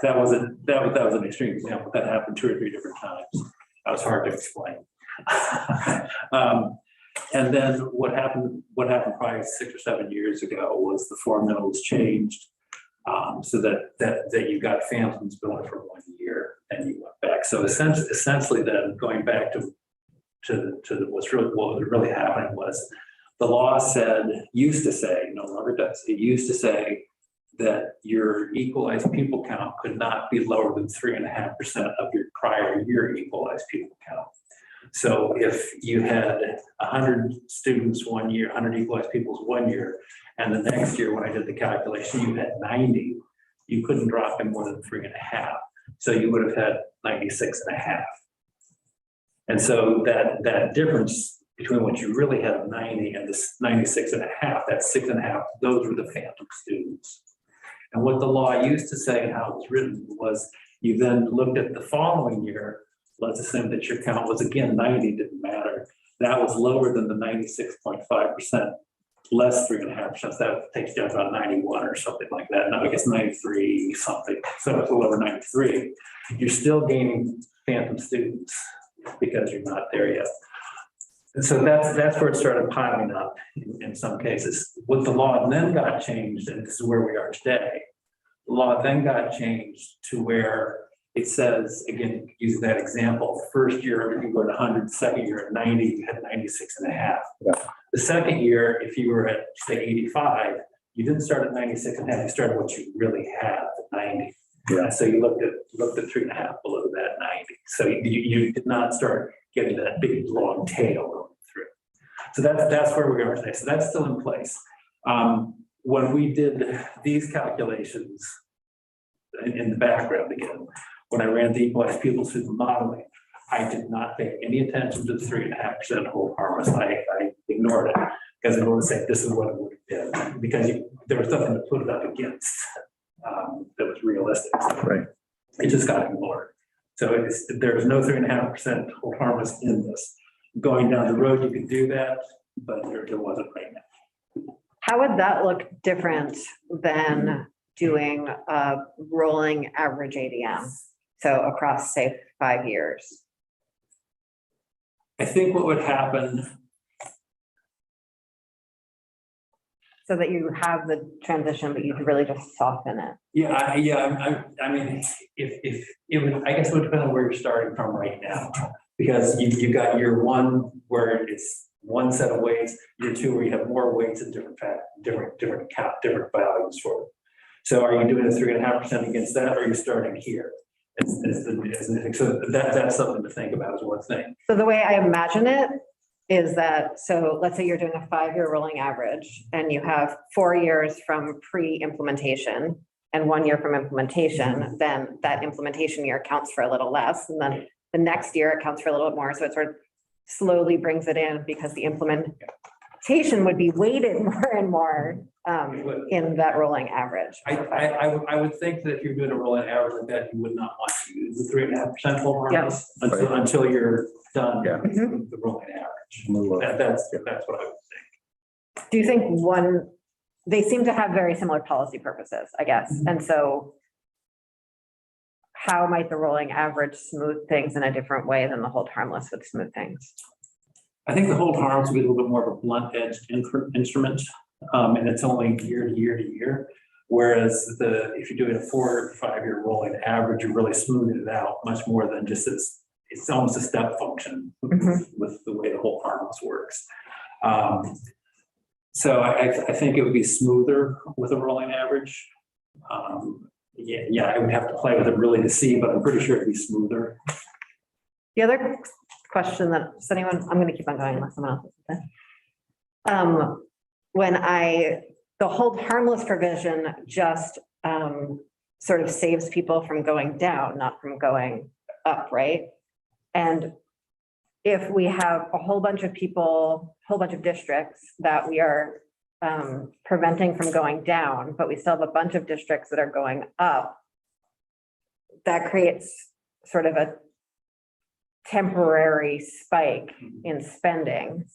That was an extreme example. That happened 2 or 3 different times. That was hard to explain. And then what happened probably 6 or 7 years ago was the formula was changed so that you got phantoms going for 1 year and you went back. So essentially then going back to what was really happening was the law used to say, no longer does, it used to say that your equalized pupil count could not be lower than 3.5% of your prior year equalized pupil count. So if you had 100 students 1 year, 100 equalized pupils 1 year, and the next year when I did the calculation, you had 90, you couldn't drop in more than 3.5. So you would have had 96.5. And so that difference between what you really had of 90 and this 96.5, that's 6.5, those were the phantom students. And what the law used to say, how it was written, was you then looked at the following year, let's assume that your count was again 90, didn't matter. That was lower than the 96.5%, less 3.5%. So that takes you down to about 91 or something like that. Now I guess 93 something. So it's a little over 93. You're still gaining phantom students because you're not there yet. And so that's where it started piling up in some cases. What the law then got changed, and this is where we are today, the law then got changed to where it says, again, using that example, first year you go at 100, second year at 90, you had 96.5. Yeah. The second year, if you were at say 85, you didn't start at 96.5, you started what you really had at 90. Yeah. So you looked at 3.5 below that 90. So you did not start getting that big long tail going through. So that's where we are today. So that's still in place. When we did these calculations in the background again, when I ran the equalized pupils through the modeling, I did not pay any attention to the 3.5% hold harmless. I ignored it because I want to say this is what it would have been, because there was nothing to put it up against that was realistic. Right. It just got ignored. So there's no 3.5% hold harmless in this. Going down the road, you could do that, but there wasn't right now. How would that look different than doing a rolling average ADM? So across, say, 5 years? I think what would happen, So that you have the transition, but you could really just soften it. I mean, if it would, I guess it would depend on where you're starting from right now. Because you got year one where it's one set of weights, year two where you have more weights and different values for it. So are you doing a 3.5% against that, or are you starting here? So that's something to think about is one thing. So the way I imagine it is that, so let's say you're doing a 5-year rolling average and you have 4 years from pre-implementation and 1 year from implementation, then that implementation year counts for a little less. And then the next year it counts for a little bit more. So it sort of slowly brings it in because the implementation would be weighted more and more in that rolling average. I would think that if you're doing a rolling average like that, you would not want to use the 3.5% hold harmless until you're done Yeah. with the rolling average. That's what I would think. Do you think they seem to have very similar policy purposes, I guess. And so how might the rolling average smooth things in a different way than the hold harmless would smooth things? I think the hold harmless would be a little bit more of a blunt edged instrument. And it's only year to year to year. Whereas if you're doing a 4 to 5 year rolling average, you're really smoothing it out much more than just it's almost a step function with the way the hold harmless works. So I think it would be smoother with a rolling average. I would have to play with it really to see, but I'm pretty sure it'd be smoother. The other question that, does anyone, I'm going to keep on going unless someone else has something. The hold harmless provision just sort of saves people from going down, not from going up, right? And if we have a whole bunch of people, whole bunch of districts that we are preventing from going down, but we still have a bunch of districts that are going up, that creates sort of a temporary spike in spending.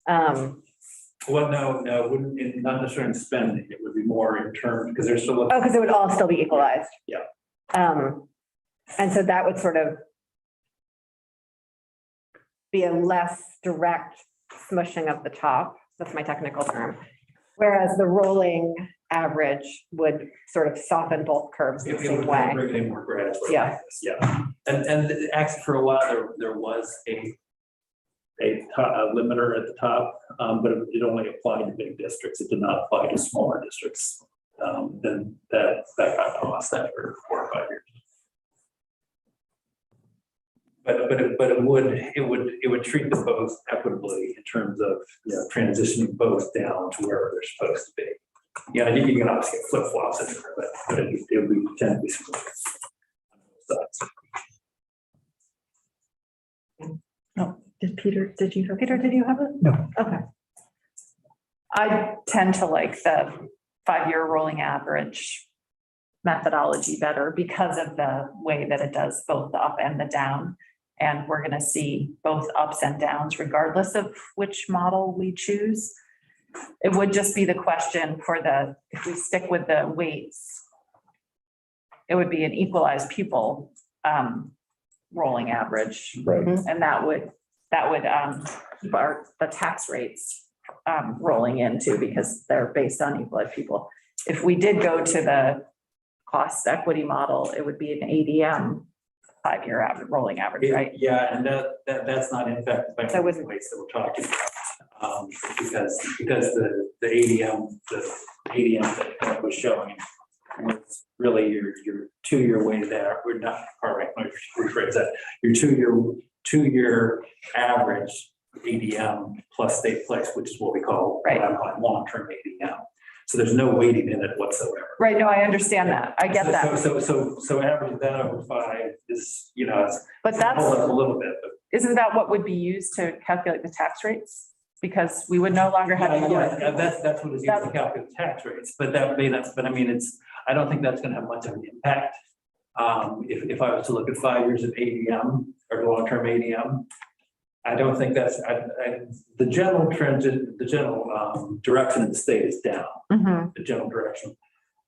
Well, no, not necessarily in spending. It would be more in terms, because there's still. Oh, because it would all still be equalized. Yeah. And so that would sort of be a less direct smushing of the top. That's my technical term. Whereas the rolling average would sort of soften both curves the same way. Bring it in more gradually. Yeah. Yeah. And actually for a while there was a limiter at the top, but it only applied to big districts. It did not apply to smaller districts. Then that got lost after 4 or 5 years. But it would treat them both equitably in terms of transitioning both down to wherever they're supposed to be. Yeah, you can obviously get flip flops in there, but it would tend to be smooth. No, did you have it? No. Okay. I tend to like the 5-year rolling average methodology better because of the way that it does both the up and the down. And we're going to see both ups and downs regardless of which model we choose. It would just be the question for if we stick with the weights, it would be an equalized pupil rolling average. Right. And that would keep the tax rates rolling into because they're based on equalized pupil. If we did go to the cost equity model, it would be an ADM 5-year average, rolling average, right? Yeah, and that's not impacted by the weights that we're talking about. Because the ADM that was showing was really your 2-year weighted average. We're not, all right, let me rephrase that. Your two-year average ADM plus state flex, which is what we call long-term ADM. So there's no weighting in it whatsoever. Right, no, I understand that. I get that. So average that over 5 is, but that's hold up a little bit. But isn't that what would be used to calculate the tax rates? because we would no longer have to do it. That's what it's used to calculate tax rates, but that may not, but I mean, I don't think that's gonna have much of an impact. If I was to look at 5 years of ADM or long-term ADM, I don't think the general trend, the general direction in the state is down, the general direction.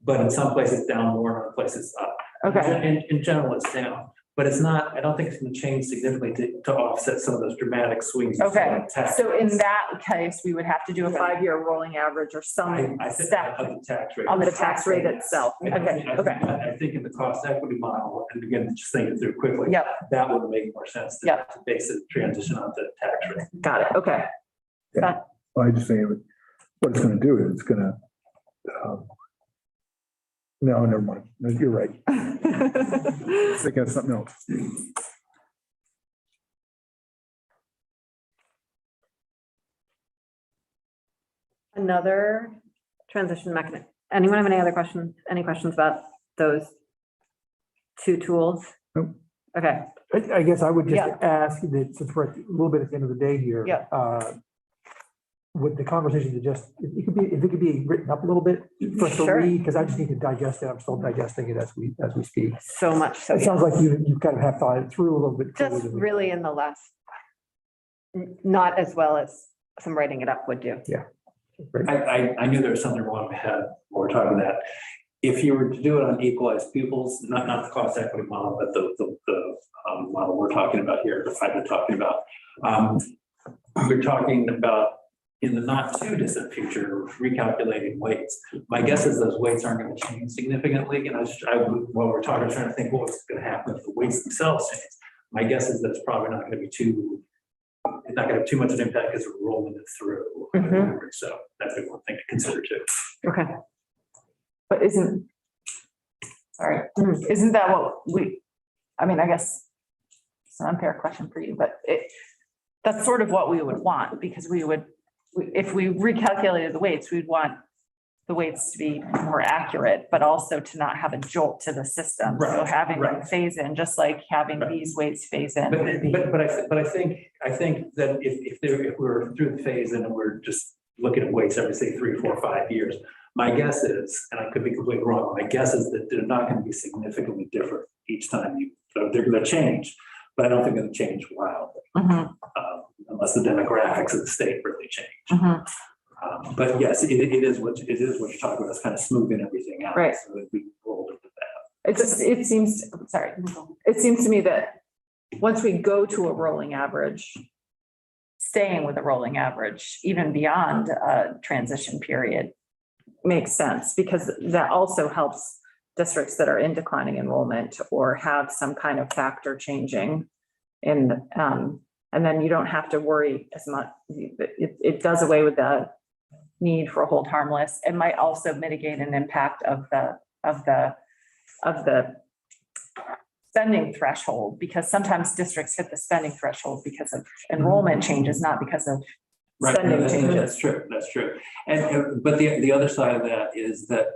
But in some places down more, in other places up. Okay. In general, it's down, but it's not, I don't think it's gonna change significantly to offset some of those dramatic swings. Okay, Tax so in rates. that case, we would have to do a 5-year rolling average or some I think step of the tax rate. on the tax rate itself. Okay, okay. I think in the cost equity model, and again, just thinking through quickly. Yep, That would make more sense to Yep. to base it, transition onto the tax rate. got it. Okay. Well, I just think what it's gonna do is it's gonna, no, never mind. No, you're right. Thinking of something else. Another transition mechanism. Anyone have any other questions? Any questions about those two tools? Nope. Okay, I guess I would just Yeah. ask that since we're a little bit at the end of the day here. Yeah. Would the conversation to just, if it could be written up a little bit for us to Sure. read, because I just need to digest it. I'm still digesting it as we speak. so much so. It sounds like you kind of have thought it through a little bit. further Just than we- really in the last, not as well as some writing it up would do. I knew there was something wrong in my head when we're talking that. If you were to do it on equalized pupils, not the cost equity model, but the model we're talking about here, the I've been talking about. We're talking about in the not too distant future, recalculating weights. My guess is those weights aren't going to change significantly. And while we're talking, trying to think what's going to happen if the weights themselves change. My guess is that it's probably not going to be it's not going to have too much of an impact because we're rolling it through. So that's one thing to consider too. Okay. But isn't that what I mean, I guess it's an unfair question for you, but that's sort of what we would want, because if we recalculated the weights, we'd want the weights to be more accurate, but also to not have a jolt to the system. So Right, having them right. phase in, just like having these weights phase in. would be- But I think that if we were through the phase and we're just looking at weights every, say, 3, 4, 5 years, my guess is, and I could be completely wrong, my guess is that they're not going to be significantly different each time so they're going to change, but I don't think they're going to change wildly, unless the demographics of the state really change. But yes, it is what you're talking about. It's kind of smoothing everything out. Right. So that we roll with that. It seems to me that once we go to a rolling average, staying with a rolling average, even beyond a transition period, makes sense, because that also helps districts that are in declining enrollment or have some kind of factor changing. And then you don't have to worry as much. It does away with the need for hold harmless. It might also mitigate an impact of the spending threshold, because sometimes districts hit the spending threshold because of enrollment changes, not because of spending That's changes. true, that's true. But the other side of that is that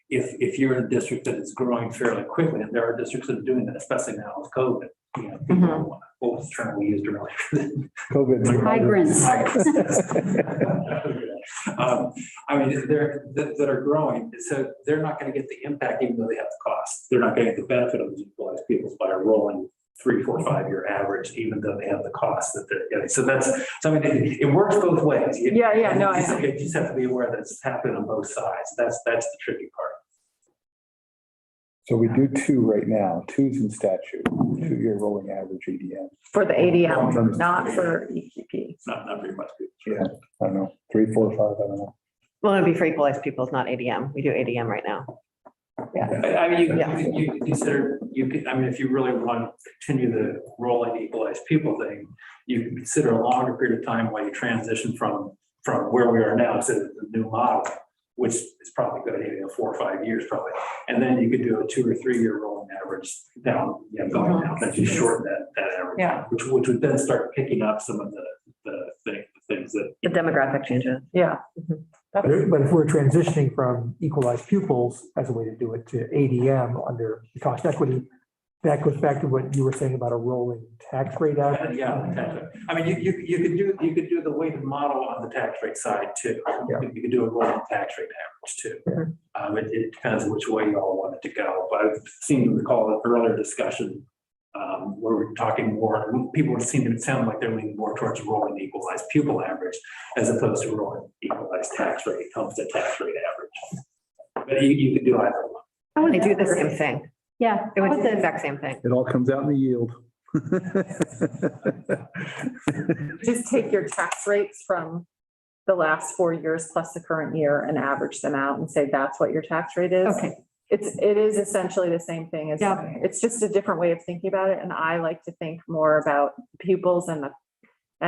if you're in a district that is growing fairly quickly, and there are districts that are doing that, especially now with COVID, people, what was the term we used earlier? COVID. Migrants. I mean, that are growing, so they're not going to get the impact even though they have the cost. They're not going to get the benefit of those equalized pupils by a rolling 3, 4, 5 year average, even though they have the cost that they're getting. So I mean, it works both ways. Yeah, no, You just have to be aware that it's happening on both sides. That's the tricky part. So we do 2 right now, 2's in statute, 2-year rolling average ADM. For the ADM, not for EQP. Not very much. Yeah, I don't know, 3, 4, 5, I don't know. Well, it'd be for equalized pupils, not ADM. We do ADM right now. I mean, you consider, I mean, if you really want to continue the rolling equalized pupil thing, you can consider a longer period of time while you transition from where we are now to the new model, which is probably good, 4 or 5 years probably. And then you could do a 2 or 3 year rolling average down, going down, then you shorten that average. Yeah. Which would then start picking up some of the things that. The demographic changes. Yeah. But if we're transitioning from equalized pupils as a way to do it to ADM under the cost equity, that goes back to what you were saying about a rolling tax rate average. Yeah, tax rate. I mean, you could do the weighted model on the tax rate side too. You could do a rolling tax rate average too. It depends which way you all want it to go, but I seem to recall an earlier discussion where we're talking more, people seem to sound like they're leaning more towards rolling equalized pupil average as opposed to rolling equalized tax rate, comes to tax rate average. But you could do either one. They do the same thing. Yeah. It would do the exact same thing. It all comes out in the yield. Just take your tax rates from the last 4 years plus the current year and average them out and say that's what your tax rate is. Okay. It is essentially the same thing as, Yeah. it's just a different way of thinking about it. And I like to think more about pupils and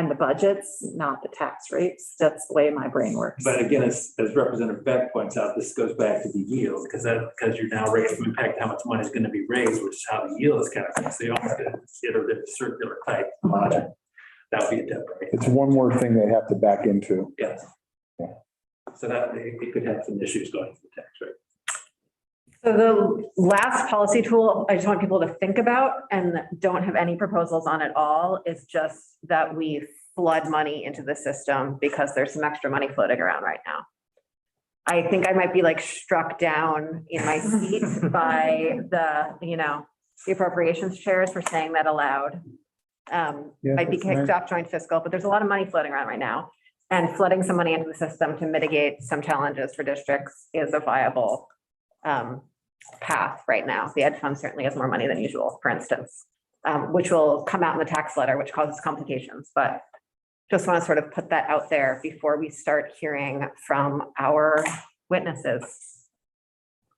the budgets, not the tax rates. That's the way my brain works. But again, as Representative Beck points out, this goes back to the yield, because you're now raising the impact, how much money is going to be raised, which is how the yield is calculated. So you almost get a circular type logic. That would be a different. It's one more thing they have to back into. Yes. Yeah. So that it could have some issues going to the tax rate. So the last policy tool I just want people to think about and don't have any proposals on at all is just that we flood money into the system because there's some extra money floating around right now. I think I might be like struck down in my seat by the appropriations chairs for saying that aloud. Might be kicked off joint fiscal, but there's a lot of money floating around right now. And flooding some money into the system to mitigate some challenges for districts is a viable path right now. The ed fund certainly has more money than usual, for instance, which will come out in the tax letter, which causes complications. But just want to sort of put that out there before we start hearing from our witnesses.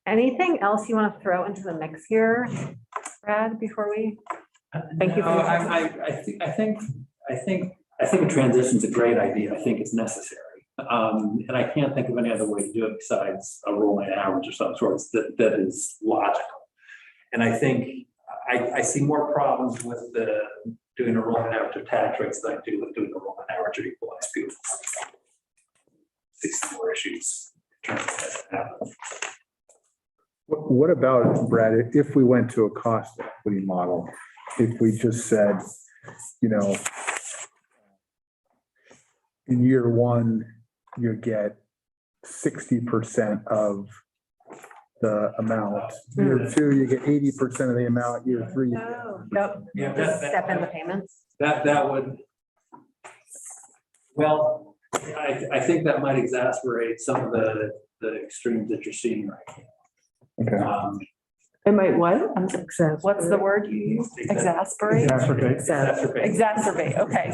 Anything else you want to throw into the mix here, Brad, before we? Thank you. No, I think a transition's a great idea. I think it's necessary. And I can't think of any other way to do it besides a rolling average of some sort that is logical. And I think I see more problems with doing a rolling average of tax rates than I do with doing a rolling average of equalized pupils. See some more issues. What about, Brad, if we went to a cost equity model, if we just said, in year one, you get 60% of the amount. Year two, you get 80% of the amount. Year three. Yep. Yeah, Step in the payments. That would, well, I think that might exasperate some of the extremes that you're seeing right now. Okay. It might what? What's the word you use? Exasperate? Exacerbate, okay.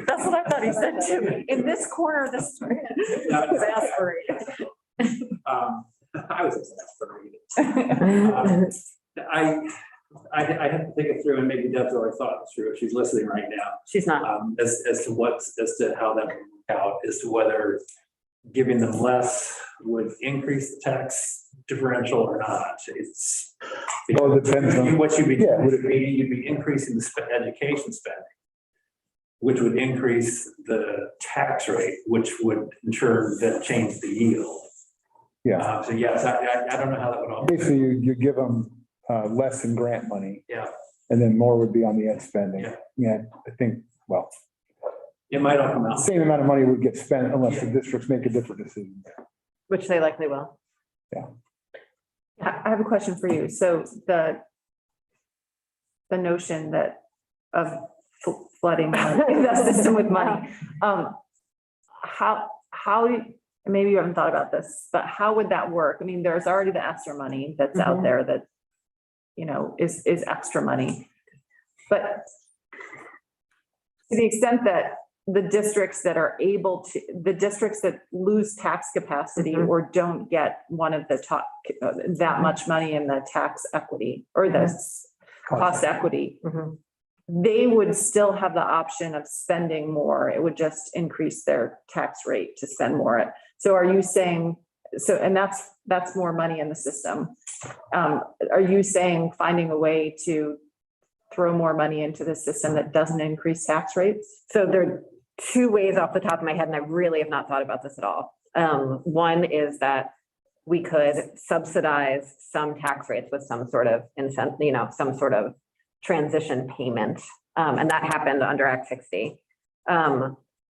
That's what I thought he said too. In this corner, this. Exasperate. I was exasperated. I have to think it through, and maybe Deb's already thought it through. She's listening right now. She's not. As to how that would work out, as to whether giving them less would increase the tax differential or not. It's. Well, it depends on. What you'd be, Yeah. you'd be increasing the education spending, which would increase the tax rate, which would in turn then change the yield. Yeah. So yes, I don't know how that would all. Basically, you give them less in grant money. Yeah. And then more would be on the ed spending. Yeah. Yeah, I think, well, It might all come out. same amount of money would get spent unless the districts make a different decision. Which they likely will. I have a question for you. So the notion that of flooding the system with money, how, maybe you haven't thought about this, but how would that work? I mean, there's already the extra money that's out there that, is extra money. But to the extent that the districts that are able to, the districts that lose tax capacity or don't get one of the top, that much money in the tax equity or the cost equity, they would still have the option of spending more. It would just increase their tax rate to spend more. So are you saying, and that's more money in the system. Are you saying finding a way to throw more money into the system that doesn't increase tax rates? So there are two ways off the top of my head, and I really have not thought about this at all. One is that we could subsidize some tax rates with some sort of incentive, some sort of transition payment. And that happened under Act 60.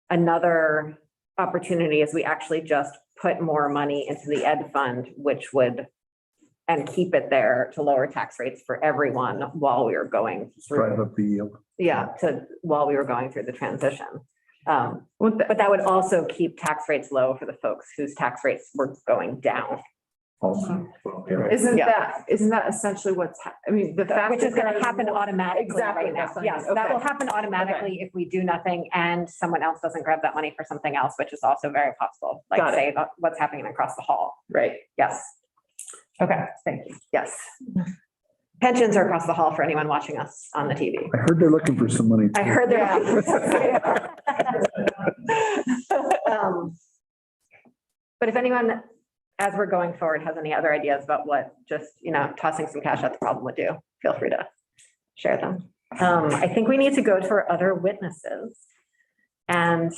Another opportunity is we actually just put more money into the ed fund, which would, and keep it there to lower tax rates for everyone while we were going Drive through, up the yield. while we were going through the transition. But that would also keep tax rates low for the folks whose tax rates were going down. Also. Isn't Yeah. that essentially I mean, the fact. Which is that gonna there's happen more- automatically Exactly, right now. that's what I Yes, mean. that will Okay. happen automatically if we do nothing and someone else doesn't grab that money for something else, which is also very possible. Like Got it. say what's happening across the hall. Right. Yes, Okay, thank you. yes. Pensions are across the hall for anyone watching us on the TV. I heard they're looking for some money. I heard Yeah. But if anyone, as we're going forward, has any other ideas about what just, tossing some cash at the problem would do, feel free to share them. I think we need to go to our other witnesses. And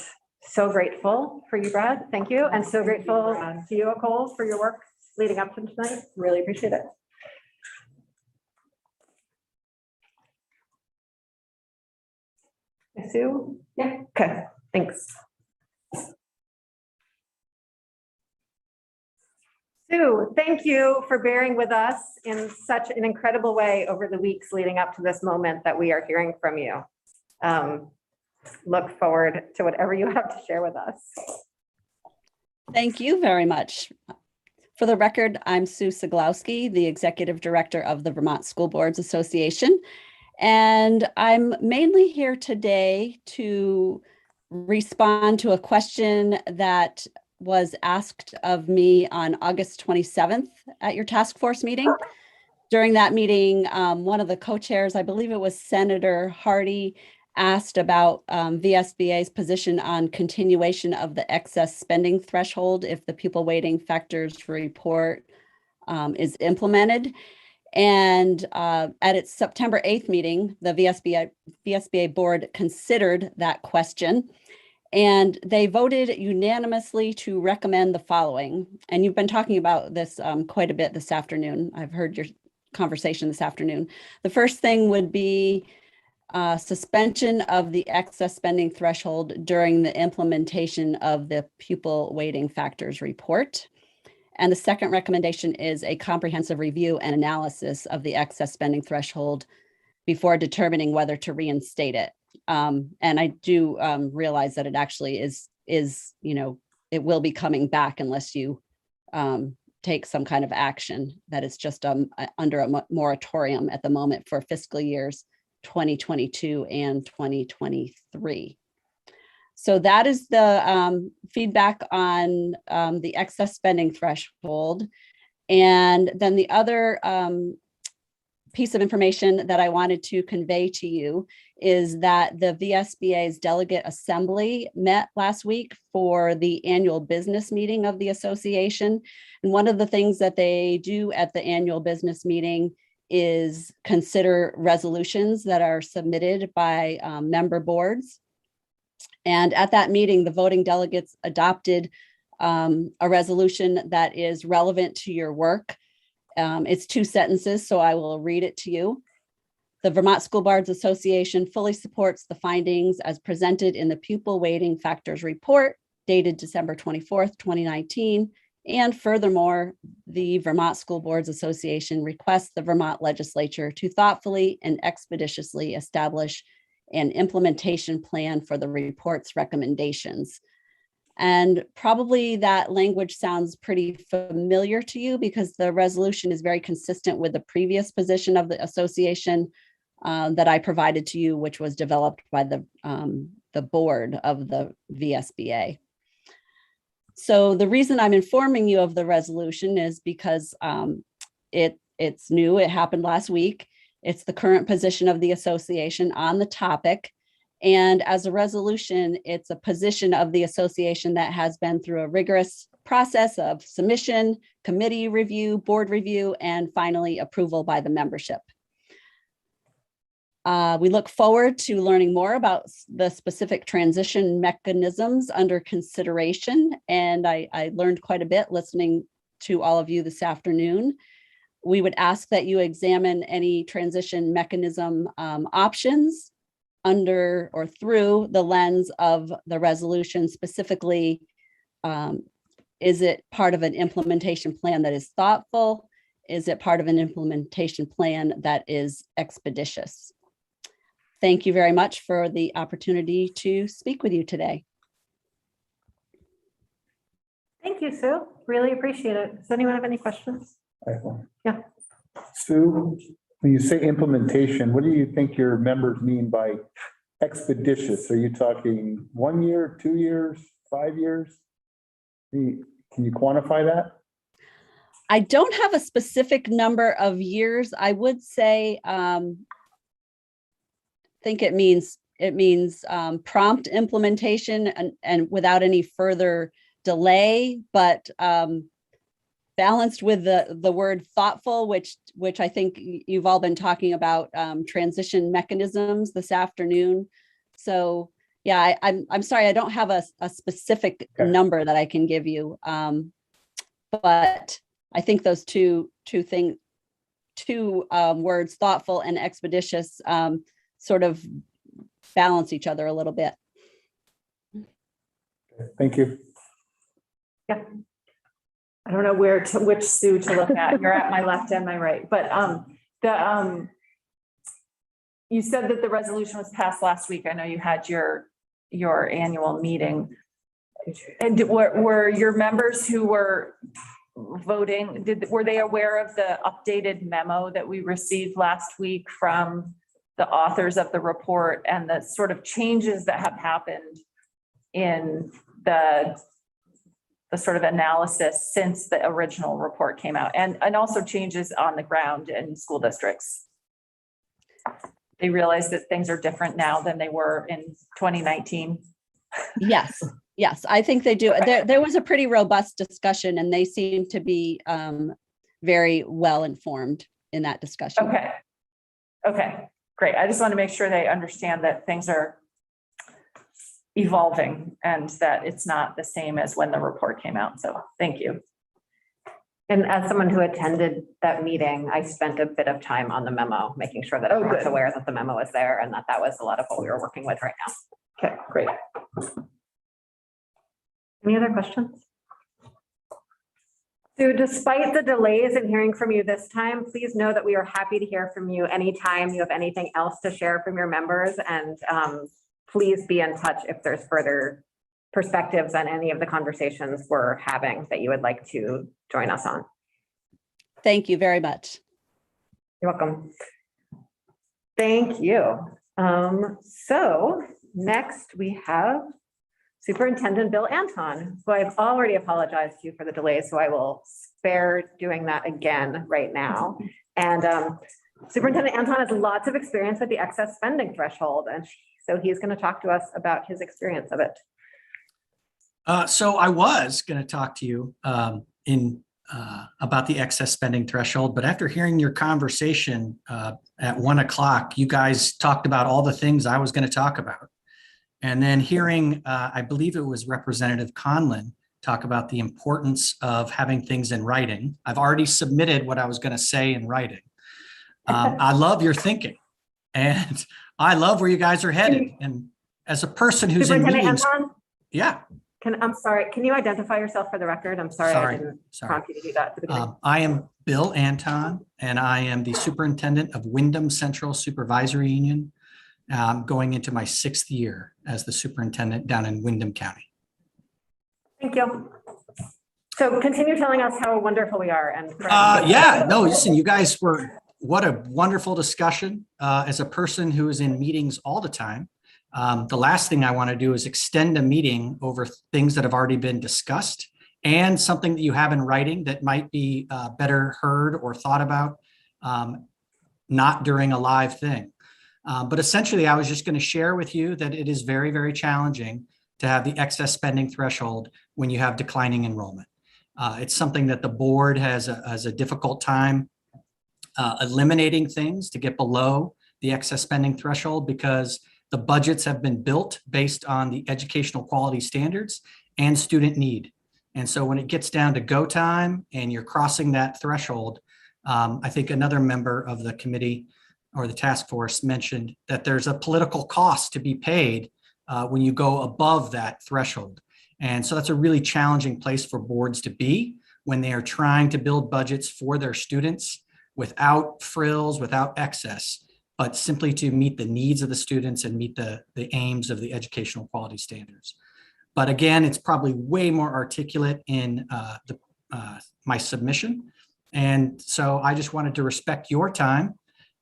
so grateful for you, Brad. Thank you. And so grateful to you, Nicole, for your work leading up to tonight. Really appreciate it. Sue? Yeah. Okay, thanks. Sue, thank you for bearing with us in such an incredible way over the weeks leading up to this moment that we are hearing from you. Look forward to whatever you have to share with us. Thank you very much. For the record, I'm Sue Siglowski, the Executive Director of the Vermont School Boards Association. And I'm mainly here today to respond to a question that was asked of me on August 27th at your task force meeting. During that meeting, one of the co-chairs, I believe it was Senator Hardy, asked about VSBA's position on continuation of the excess spending threshold if the pupil weighting factors report is implemented. And at its September 8th meeting, the VSBA board considered that question. And they voted unanimously to recommend the following. And you've been talking about this quite a bit this afternoon. I've heard your conversation this afternoon. The first thing would be suspension of the excess spending threshold during the implementation of the pupil weighting factors report. And the second recommendation is a comprehensive review and analysis of the excess spending threshold before determining whether to reinstate it. And I do realize that it actually is, it will be coming back unless you take some kind of action, that it's just under a moratorium at the moment for fiscal years 2022 and 2023. So that is the feedback on the excess spending threshold. And then the other piece of information that I wanted to convey to you is that the VSBA's Delegate Assembly met last week for the annual business meeting of the association. And one of the things that they do at the annual business meeting is consider resolutions that are submitted by member boards. And at that meeting, the voting delegates adopted a resolution that is relevant to your work. It's 2 sentences, so I will read it to you. The Vermont School Boards Association fully supports the findings as presented in the Pupil Weighting Factors Report dated December 24th, 2019. And furthermore, the Vermont School Boards Association requests the Vermont legislature to thoughtfully and expeditiously establish an implementation plan for the report's recommendations. And probably that language sounds pretty familiar to you because the resolution is very consistent with the previous position of the association that I provided to you, which was developed by the board of the VSBA. So the reason I'm informing you of the resolution is because it's new, it happened last week. It's the current position of the association on the topic. And as a resolution, it's a position of the association that has been through a rigorous process of submission, committee review, board review, and finally approval by the membership. We look forward to learning more about the specific transition mechanisms under consideration. And I learned quite a bit listening to all of you this afternoon. We would ask that you examine any transition mechanism options under or through the lens of the resolution, specifically, is it part of an implementation plan that is thoughtful? Is it part of an implementation plan that is expeditious? Thank you very much for the opportunity to speak with you today. Thank you, Sue. Really appreciate it. Does anyone have any questions? Yeah. Sue, when you say implementation, what do you think your members mean by expeditious? Are you talking 1 year, 2 years, 5 years? Can you quantify that? I don't have a specific number of years. I would say, think it means prompt implementation and without any further delay, but balanced with the word thoughtful, which I think you've all been talking about transition mechanisms this afternoon. So yeah, I'm sorry, I don't have a specific number that I can give you, but I think those two words, thoughtful and expeditious, sort of balance each other a little bit. Thank you. Yeah. I don't know which Sue to look at. You're at my left and my right, but you said that the resolution was passed last week. I know you had your annual meeting. And were your members who were voting, were they aware of the updated memo that we received last week from the authors of the report and the sort of changes that have happened in the sort of analysis since the original report came out, and also changes on the ground in school districts? They realize that things are different now than they were in 2019. Yes, I think they do. There was a pretty robust discussion, and they seem to be very well informed in that discussion. Okay, great. I just want to make sure they understand that things are evolving and that it's not the same as when the report came out. So thank you. And as someone who attended that meeting, I spent a bit of time on the memo, making sure that everyone was aware that the memo was there and that was a lot of what we were working with right now. Okay, great. Any other questions? So despite the delays in hearing from you this time, please know that we are happy to hear from you anytime you have anything else to share from your members, and please be in touch if there's further perspectives on any of the conversations we're having that you would like to join us on. Thank you very much. You're welcome. Thank you. So next we have Superintendent Bill Anton, who I've already apologized to for the delay, so I will spare doing that again right now. And Superintendent Anton has lots of experience with the excess spending threshold, and so he's going to talk to us about his experience of it. So I was going to talk to you about the excess spending threshold, but after hearing your conversation at 1 o'clock, you guys talked about all the things I was going to talk about. And then hearing, I believe it was Representative Conlon talk about the importance of having things in writing. I've already submitted what I was going to say in writing. I love your thinking, and I love where you guys are headed. And as a person who's in meetings, Anton? yeah. I'm sorry, can you identify yourself for the record? I'm sorry, I didn't prompt you to do that at the beginning. I am Bill Anton, and I am the superintendent of Wyndham Central Supervisory Union, going into my 6th year as the superintendent down in Wyndham County. Thank you. So continue telling us how wonderful we are. And yeah, no, listen, you guys what a wonderful discussion. As a person who is in meetings all the time, the last thing I want to do is extend a meeting over things that have already been discussed and something that you have in writing that might be better heard or thought about, not during a live thing. But essentially, I was just going to share with you that it is very, very challenging to have the excess spending threshold when you have declining enrollment. It's something that the board has a difficult time eliminating things to get below the excess spending threshold, because the budgets have been built based on the educational quality standards and student need. And so when it gets down to go time and you're crossing that threshold, I think another member of the committee or the task force mentioned that there's a political cost to be paid when you go above that threshold. And so that's a really challenging place for boards to be when they are trying to build budgets for their students without frills, without excess, but simply to meet the needs of the students and meet the aims of the educational quality standards. But again, it's probably way more articulate in my submission. And so I just wanted to respect your time,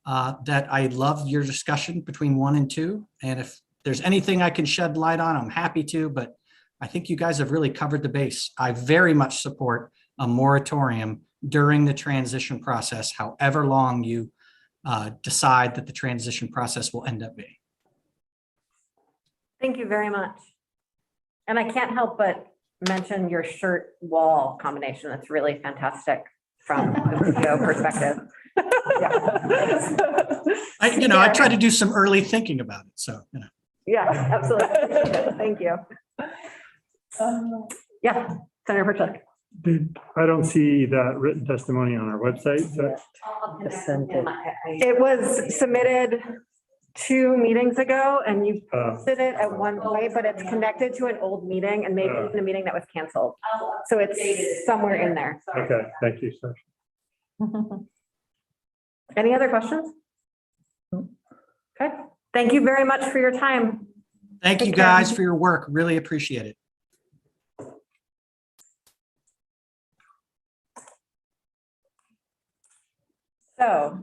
that I love your discussion between 1 and 2. And if there's anything I can shed light on, I'm happy to, but I think you guys have really covered the base. I very much support a moratorium during the transition process, however long you decide that the transition process will end up being. Thank you very much. And I can't help but mention your shirt wall combination. That's really fantastic from the video perspective. I try to do some early thinking about it. So, Yeah, absolutely. Thank you. Yeah, Senator Perchik. I don't see that written testimony on our website. So It was submitted 2 meetings ago and you posted it at one point, but it's connected to an old meeting and maybe even a meeting that was canceled. So it's somewhere in there. okay, thank you, sir. Any other questions? Okay, thank you very much for your time. thank you Take care. guys for your work. Really appreciate it. So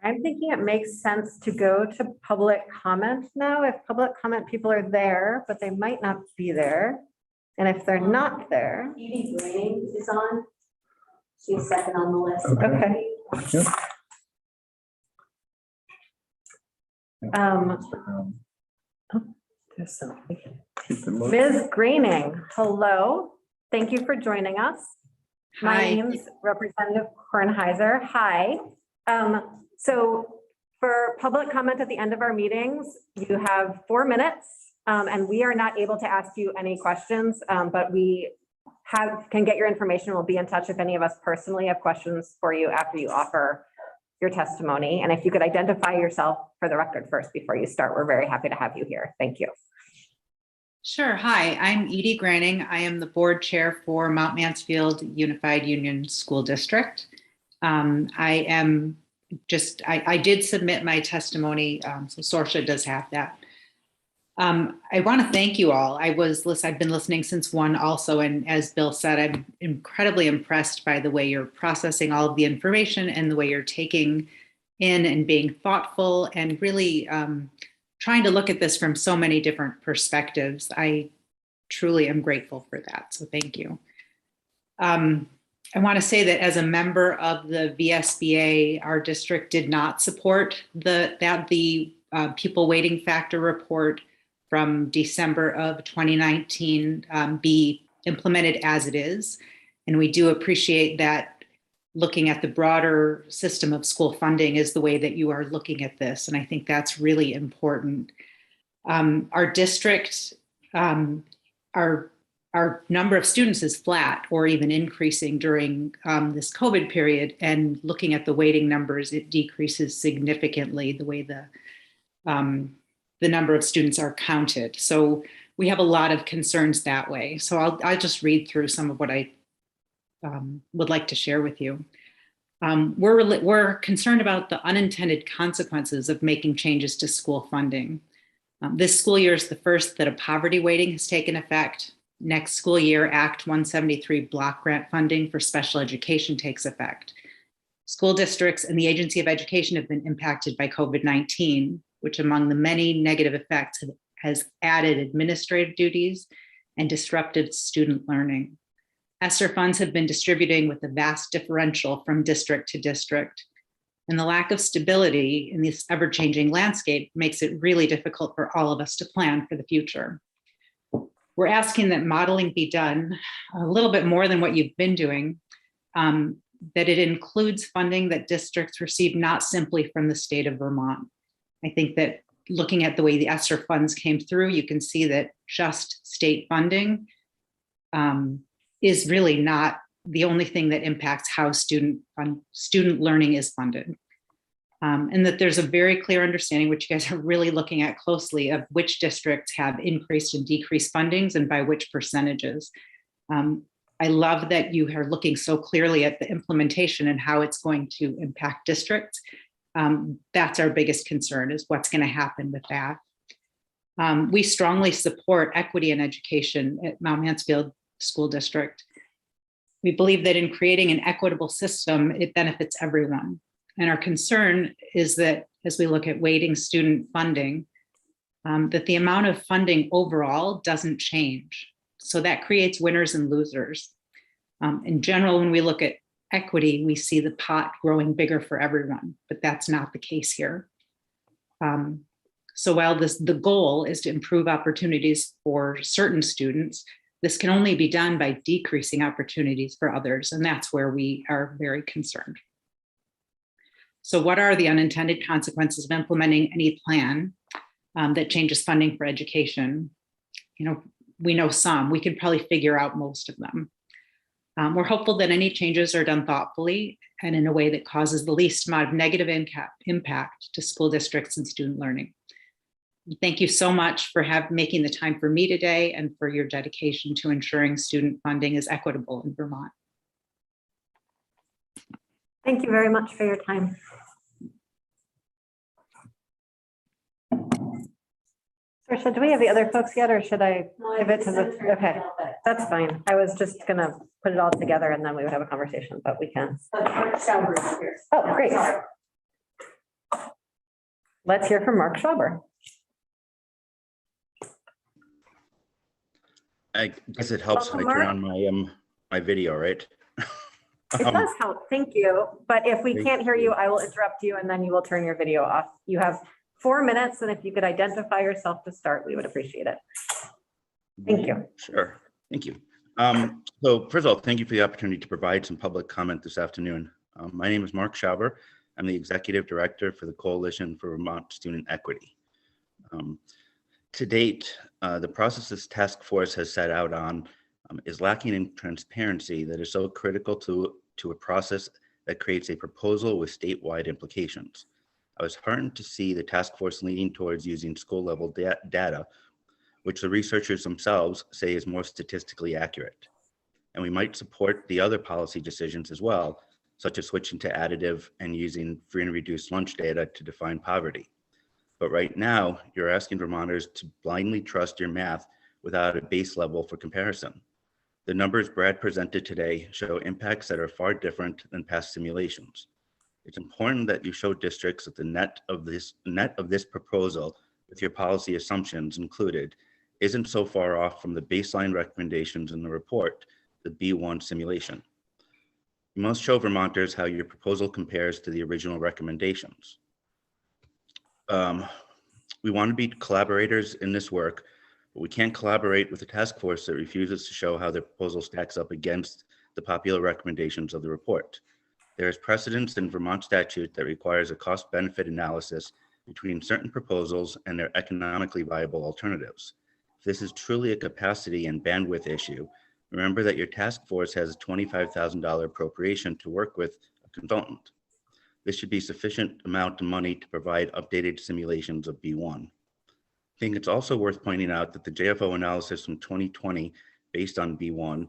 I'm thinking it makes sense to go to public comment now. If public comment people are there, but they might not be there. And if they're not there. Edie Green is on. She's second on the list. Okay. Ms. Greening, hello. Thank you for joining us. My Hi. name's Representative Kornheiser. Hi. So for public comment at the end of our meetings, you have 4 minutes, and we are not able to ask you any questions, but we can get your information. We'll be in touch if any of us personally have questions for you after you offer your testimony. And if you could identify yourself for the record first before you start, we're very happy to have you here. Thank you. Sure. Hi, I'm Edie Granning. I am the board chair for Mount Mansfield Unified Union School District. I did submit my testimony, so Sorsha does have that. I want to thank you all. I've been listening since 1 also, and as Bill said, I'm incredibly impressed by the way you're processing all of the information and the way you're taking in and being thoughtful and really trying to look at this from so many different perspectives. I truly am grateful for that, so thank you. I want to say that as a member of the VSBA, our district did not support the pupil weighting factor report from December of 2019 be implemented as it is. And we do appreciate that looking at the broader system of school funding is the way that you are looking at this. And I think that's really important. Our district, our number of students is flat or even increasing during this COVID period. And looking at the weighting numbers, it decreases significantly the way the number of students are counted. So we have a lot of concerns that way. So I'll just read through some of what I would like to share with you. We're concerned about the unintended consequences of making changes to school funding. This school year is the first that a poverty weighting has taken effect. Next school year, Act 173 block grant funding for special education takes effect. School districts and the Agency of Education have been impacted by COVID-19, which among the many negative effects has added administrative duties and disrupted student learning. ESSER funds have been distributing with a vast differential from district to district. And the lack of stability in this ever-changing landscape makes it really difficult for all of us to plan for the future. We're asking that modeling be done a little bit more than what you've been doing, that it includes funding that districts receive not simply from the state of Vermont. I think that looking at the way the ESSER funds came through, you can see that just state funding is really not the only thing that impacts how student learning is funded. And that there's a very clear understanding, which you guys are really looking at closely, of which districts have increased and decreased fundings and by which percentages. I love that you are looking so clearly at the implementation and how it's going to impact districts. That's our biggest concern, is what's going to happen with that. We strongly support equity in education at Mount Mansfield School District. We believe that in creating an equitable system, it benefits everyone. And our concern is that as we look at weighting student funding, that the amount of funding overall doesn't change. So that creates winners and losers. In general, when we look at equity, we see the pot growing bigger for everyone, but that's not the case here. So while the goal is to improve opportunities for certain students, this can only be done by decreasing opportunities for others, and that's where we are very concerned. So what are the unintended consequences of implementing any plan that changes funding for education? We know some. We could probably figure out most of them. We're hopeful that any changes are done thoughtfully and in a way that causes the least amount of negative impact to school districts and student learning. Thank you so much for making the time for me today and for your dedication to ensuring student funding is equitable in Vermont. Thank you very much for your time. Tricia, do we have the other folks yet, or should I give it to the, okay, that's fine. I was just gonna put it all together and then we would have a conversation, but we can. Oh, great. Let's hear from Mark Schauber. I guess it helps if I turn on my video, right? It does help, thank you. But if we can't hear you, I will interrupt you and then you will turn your video off. You have 4 minutes, and if you could identify yourself to start, we would appreciate it. Thank you. Sure, thank you. So first of all, thank you for the opportunity to provide some public comment this afternoon. My name is Mark Schauber. I'm the Executive Director for the Coalition for Vermont Student Equity. To date, the process this task force has set out on is lacking in transparency that is so critical to a process that creates a proposal with statewide implications. I was heartened to see the task force leaning towards using school level data, which the researchers themselves say is more statistically accurate. And we might support the other policy decisions as well, such as switching to additive and using free and reduced lunch data to define poverty. But right now, you're asking Vermonters to blindly trust your math without a base level for comparison. The numbers Brad presented today show impacts that are far different than past simulations. It's important that you show districts that the net of this proposal, with your policy assumptions included, isn't so far off from the baseline recommendations in the report, the B1 simulation. You must show Vermonters how your proposal compares to the original recommendations. We want to be collaborators in this work, but we can't collaborate with a task force that refuses to show how the proposal stacks up against the popular recommendations of the report. There is precedence in Vermont statute that requires a cost-benefit analysis between certain proposals and their economically viable alternatives. If this is truly a capacity and bandwidth issue, remember that your task force has a $25,000 appropriation to work with a consultant. This should be sufficient amount of money to provide updated simulations of B1. I think it's also worth pointing out that the JFO analysis from 2020 based on B1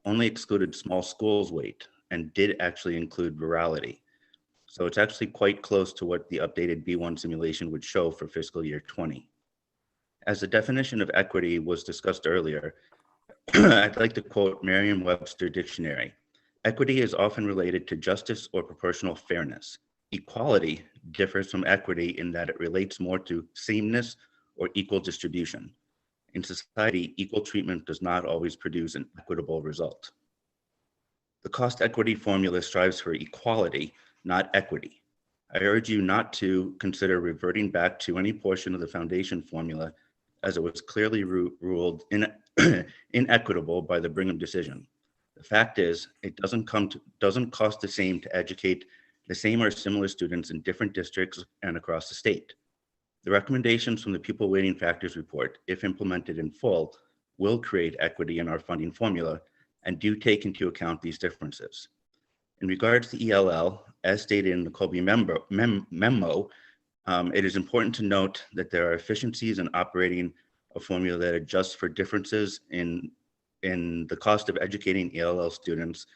only excluded small schools weight and did actually include rurality. So it's actually quite close to what the updated B1 simulation would show for fiscal year 20. As the definition of equity was discussed earlier, I'd like to quote Merriam-Webster Dictionary. Equity is often related to justice or proportional fairness. Equality differs from equity in that it relates more to sameness or equal distribution. In society, equal treatment does not always produce an equitable result. The cost equity formula strives for equality, not equity. I urge you not to consider reverting back to any portion of the foundation formula, as it was clearly ruled inequitable by the Brigham decision. The fact is, it doesn't cost the same to educate the same or similar students in different districts and across the state. The recommendations from the Pupil Weighting Factors report, if implemented in full, will create equity in our funding formula and do take into account these differences. In regards to ELL, as stated in the Colby memo, it is important to note that there are efficiencies in operating a formula that adjusts for differences in the cost of educating ELL students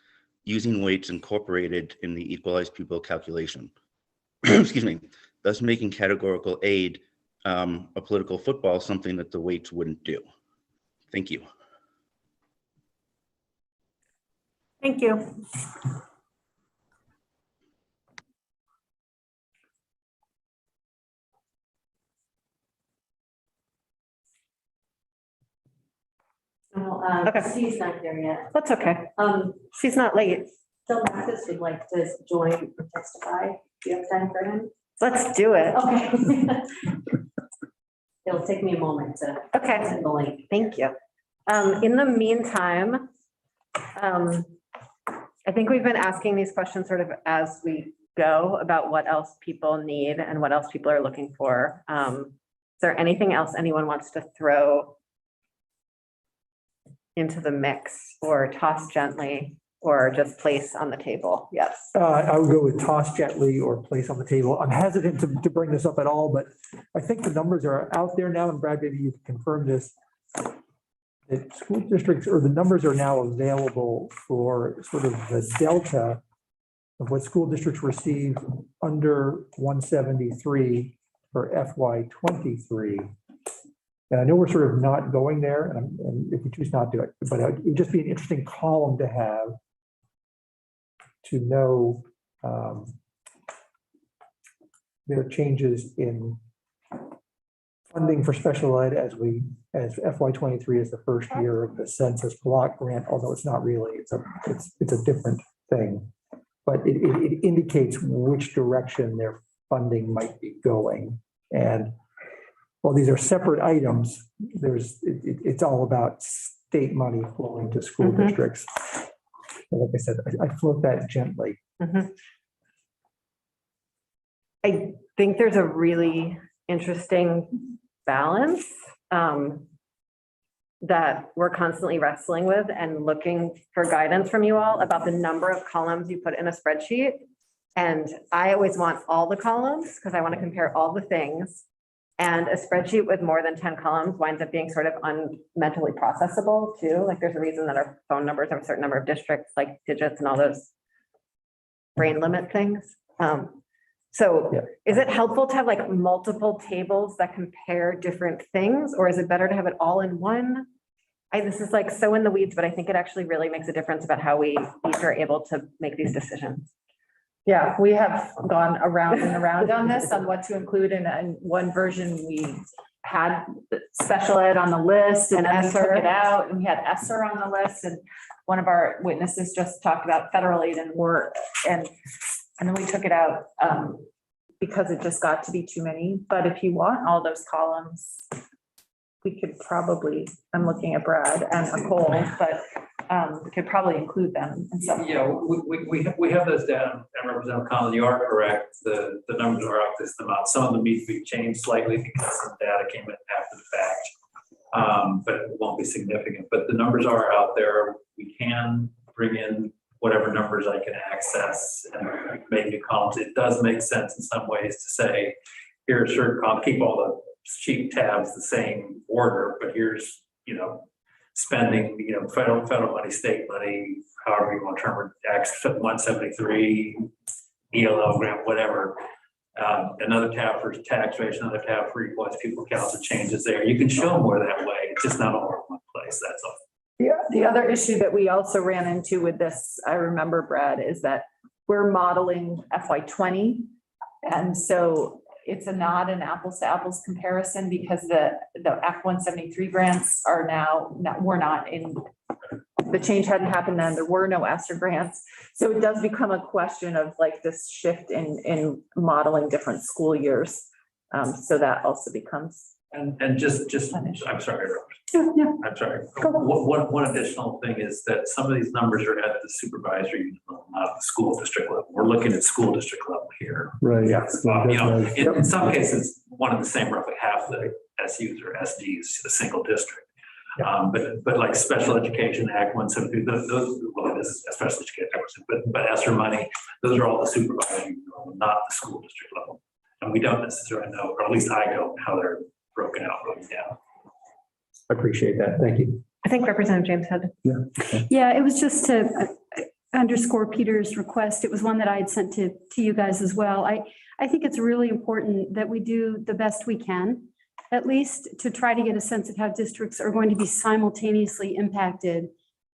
using weights incorporated in the equalized pupil calculation. Excuse me, thus making categorical aid a political football something that the weights wouldn't do. Thank you. Thank you. Okay. Steve's not here yet. That's okay. She's not late. Phil Marcus would like to join and testify. Do you have time for him? Let's do it. Okay. It'll take me a moment to Okay. send the link. Thank you. In the meantime, I think we've been asking these questions sort of as we go about what else people need and what else people are looking for. Is there anything else anyone wants to throw into the mix or toss gently or just place on the table? Yes. I would go with toss gently or place on the table. I'm hesitant to bring this up at all, but I think the numbers are out there now, and Brad, maybe you can confirm this. That school districts, or the numbers are now available for sort of the delta of what school districts receive under 173 for FY '23. And I know we're sort of not going there, and if we choose not to do it, but it would just be an interesting column to have to know there are changes in funding for special ed as FY '23 is the first year of the census block grant, although it's not really, it's a different thing. But it indicates which direction their funding might be going. And while these are separate items, it's all about state money flowing to school districts. So like I said, I float that gently. I think there's a really interesting balance that we're constantly wrestling with and looking for guidance from you all about the number of columns you put in a spreadsheet. And I always want all the columns because I want to compare all the things. And a spreadsheet with more than 10 columns winds up being sort of unmentally processable too. Like there's a reason that our phone numbers have a certain number of districts, like digits and all those brain limit things. So is it helpful to have like multiple tables that compare different things, or is it better to have it all in one? This is like so in the weeds, but I think it actually really makes a difference about how we each are able to make these decisions. Yeah, we have gone around and around on this, on what to include in one version. We had special ed on the list and then we took it out, and we had ESSER on the list, and one of our witnesses just talked about federal aid and work, and then we took it out because it just got to be too many. But if you want all those columns, we could probably, I'm looking at Brad and Nicole, but we could probably include them in some. Yeah, we have those down, and Representative Collins, you are correct. The numbers are up this amount. Some of them need to be changed slightly because some data came in after the fact, but it won't be significant. But the numbers are out there. We can bring in whatever numbers I can access and make new columns. It does make sense in some ways to say, here's certain column, keep all the sheet tabs the same order, but here's, spending, federal money, state money, however you want to term it, Act 173, ELL grant, whatever. Another tab for tax rates, another tab for equalized people counts and changes there. You can show more that way. It's just not all in one place. That's all. Yeah, the other issue that we also ran into with this, I remember, Brad, is that we're modeling FY '20. And so it's not an apples to apples comparison because the Act 173 grants are we're not in, the change hadn't happened then, there were no ESSER grants. So it does become a question of like this shift in modeling different school years. So that also becomes. And just, I'm sorry. Yeah. I'm sorry. One additional thing is that some of these numbers are at the supervisory level, not at the school district level. We're looking at school district level here. Right. Yes. In some cases, one of the same, roughly half the SUs or SDs, a single district. But like special education, Act 173, those, well, this is a special education, but as for money, those are all the supervisory, not the school district level. And we don't necessarily know, or at least I don't, how they're broken out, broken down. I appreciate that. Thank you. I think Representative James had. Yeah, it was just to underscore Peter's request. It was one that I had sent to you guys as well. I think it's really important that we do the best we can, at least to try to get a sense of how districts are going to be simultaneously impacted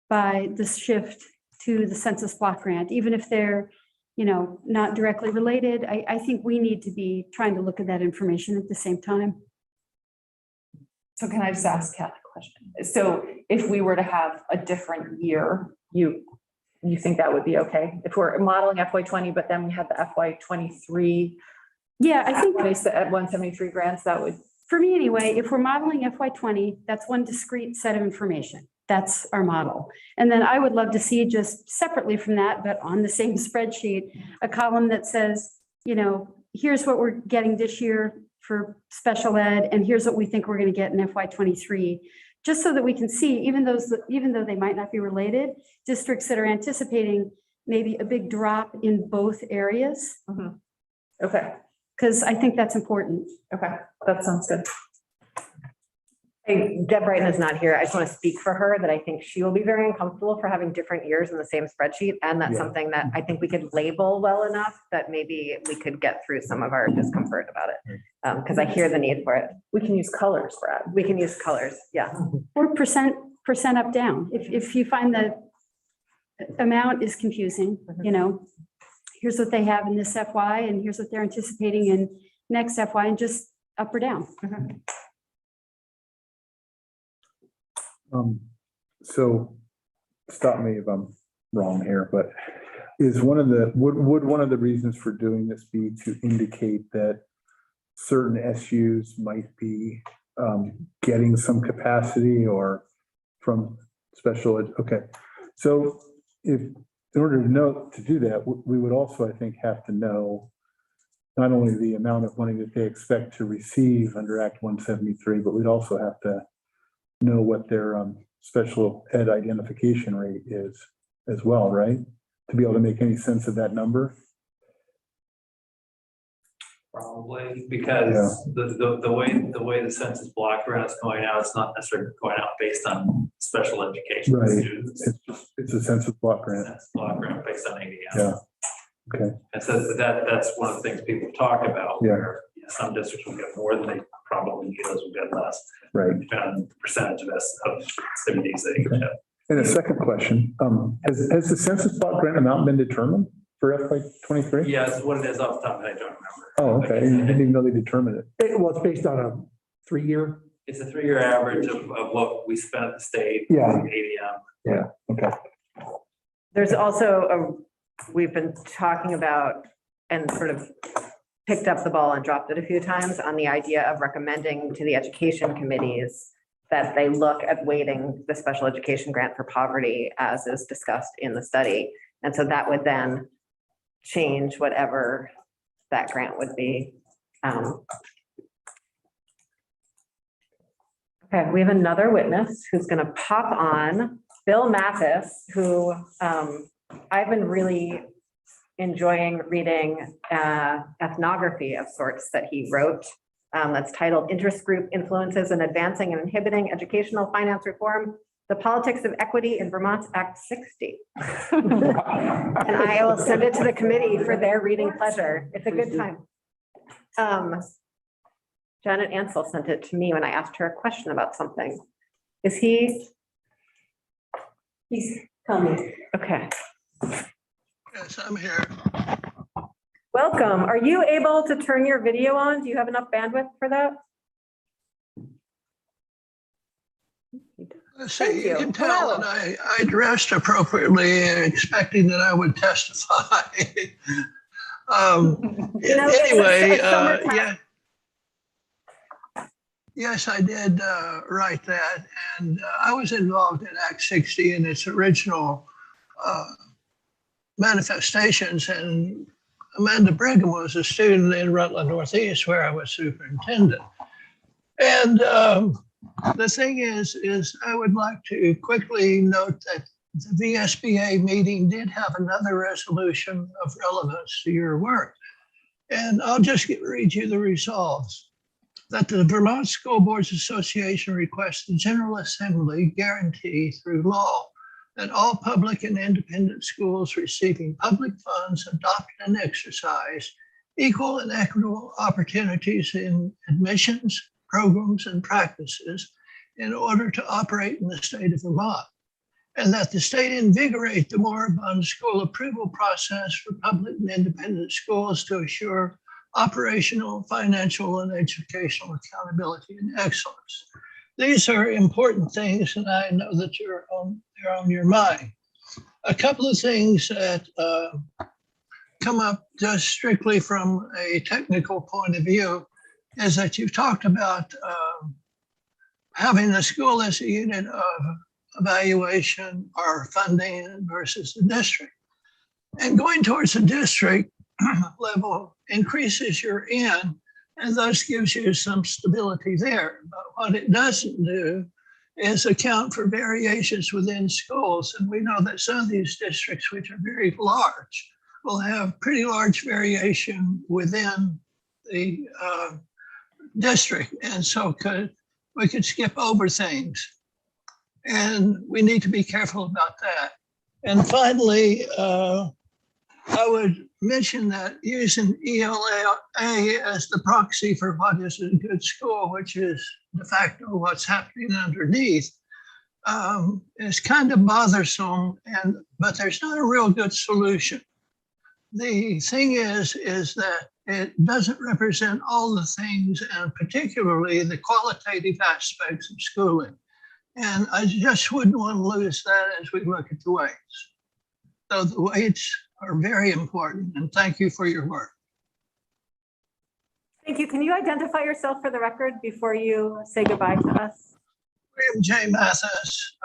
by the shift to the census block grant, even if they're, not directly related. I think we need to be trying to look at that information at the same time. So can I just ask Kat a question? So if we were to have a different year, you think that would be okay? If we're modeling FY20, but then we had the FY23. Yeah, I think at 173 grants, that would. For me anyway, if we're modeling FY20, that's one discrete set of information. That's our model. And then I would love to see, just separately from that, but on the same spreadsheet, a column that says, here's what we're getting this year for special ed, and here's what we think we're going to get in FY23, just so that we can see, even though they might not be related, districts that are anticipating maybe a big drop in both areas. Mm-hmm. Okay. Because I think that's important. Okay, that sounds good. Hey, Deb Brighton is not here. I just want to speak for her that I think she will be very uncomfortable for having different years in the same spreadsheet. And that's something that I think we could label well enough that maybe we could get through some of our discomfort about it. Because I hear the need for it. We can use colors, Brad. We can use colors, yeah. Or percent up down. If you find the amount is confusing, here's what they have in this FY and here's what they're anticipating in next FY, and just up or down. So stop me if I'm wrong here, but is would one of the reasons for doing this be to indicate that certain SUs might be getting some capacity or from special ed? Okay, so in order to do that, we would also, I think, have to know not only the amount of money that they expect to receive under Act 173, but we'd also have to know what their special ed identification rate is as well, right? To be able to make any sense of that number. Probably, because the way the census block grant is going out, it's not necessarily going out based on special education students. It's a census block grant. Census block grant based on ADM. Yeah. Okay. And so that's one of the things people talk about, where some districts will get more than they probably need, others will get less. Right. Depending on the percentage of CBDs they each have. And a second question, has the census block grant amount been determined for FY23? Yeah, it's what it is off the top of my head, I don't remember. Oh, okay. I didn't even know they determined it. Well, it's based on a 3-year. It's a 3-year average of what we spent at the state. Yeah. ADM. Yeah, okay. There's also we've been talking about and sort of picked up the ball and dropped it a few times on the idea of recommending to the education committees that they look at weighting the special education grant for poverty as is discussed in the study. And so that would then change whatever that grant would be. Okay, we have another witness who's going to pop on, Bill Mathis, who I've been really enjoying reading ethnography of sorts that he wrote that's titled Interest Group Influences in Advancing and Inhibiting Educational Finance Reform, the Politics of Equity in Vermont's Act 60. And I will send it to the committee for their reading pleasure. It's a good time. Janet Ansel sent it to me when I asked her a question about something. Is he? He's coming. Okay. Yes, I'm here. Welcome. Are you able to turn your video on? Do you have enough bandwidth for that? Let's see, you can tell that I dressed appropriately, expecting that I would testify. Anyway, yeah. Yes, I did write that, and I was involved in Act 60 in its original manifestations, and Amanda Brigham was a student in Rutland Northeast where I was superintendent. And the thing is I would like to quickly note that the VSBA meeting did have another resolution of relevance to your work. And I'll just read you the resolves. That the Vermont School Boards Association requests the General Assembly guarantee through law that all public and independent schools receiving public funds adopt and exercise equal and equitable opportunities in admissions, programs, and practices in order to operate in the state of Vermont. And that the state invigorate the moribund school approval process for public and independent schools to assure operational, financial, and educational accountability and excellence. These are important things, and I know that they're on your mind. A couple of things that come up just strictly from a technical point of view is that you've talked about having the school as a unit of evaluation or funding versus the district. And going towards the district level increases your in and thus gives you some stability there. But what it doesn't do is account for variations within schools. And we know that some of these districts, which are very large, will have pretty large variation within the district. And so we could skip over things. And we need to be careful about that. And finally, I would mention that using ELA as the proxy for what is a good school, which is de facto what's happening underneath, is kind of bothersome, but there's not a real good solution. The thing is that it doesn't represent all the things, and particularly the qualitative aspects of schooling. And I just wouldn't want to lose that as we look at the weights. So the weights are very important, and thank you for your work. Thank you. Can you identify yourself for the record before you say goodbye to us? William J. Mathis,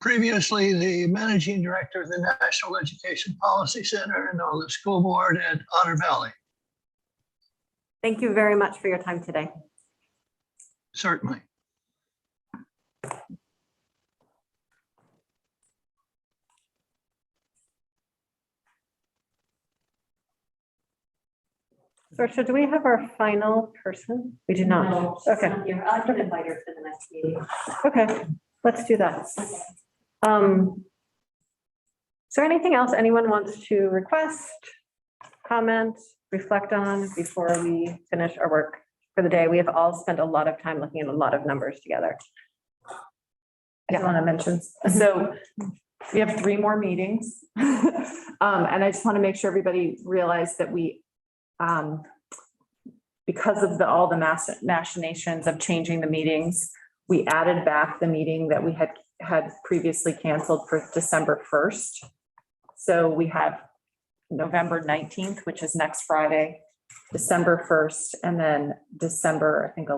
previously the managing director of the National Education Policy Center and on the school board at Otter Valley. Thank you very much for your time today. Certainly. Saoirse, do we have our final person? We do not. No, she's Okay. not here. I can invite her for the next meeting. Okay, let's do that. Is there anything else anyone wants to request, comment, reflect on before we finish our work for the day? We have all spent a lot of time looking at a lot of numbers together. I just want to mention, so we have 3 more meetings. And I just want to make sure everybody realized that we, because of all the machinations of changing the meetings, we added back the meeting that we had previously canceled for December 1st. So we have November 19th, which is next Friday, December 1st, and then December, I think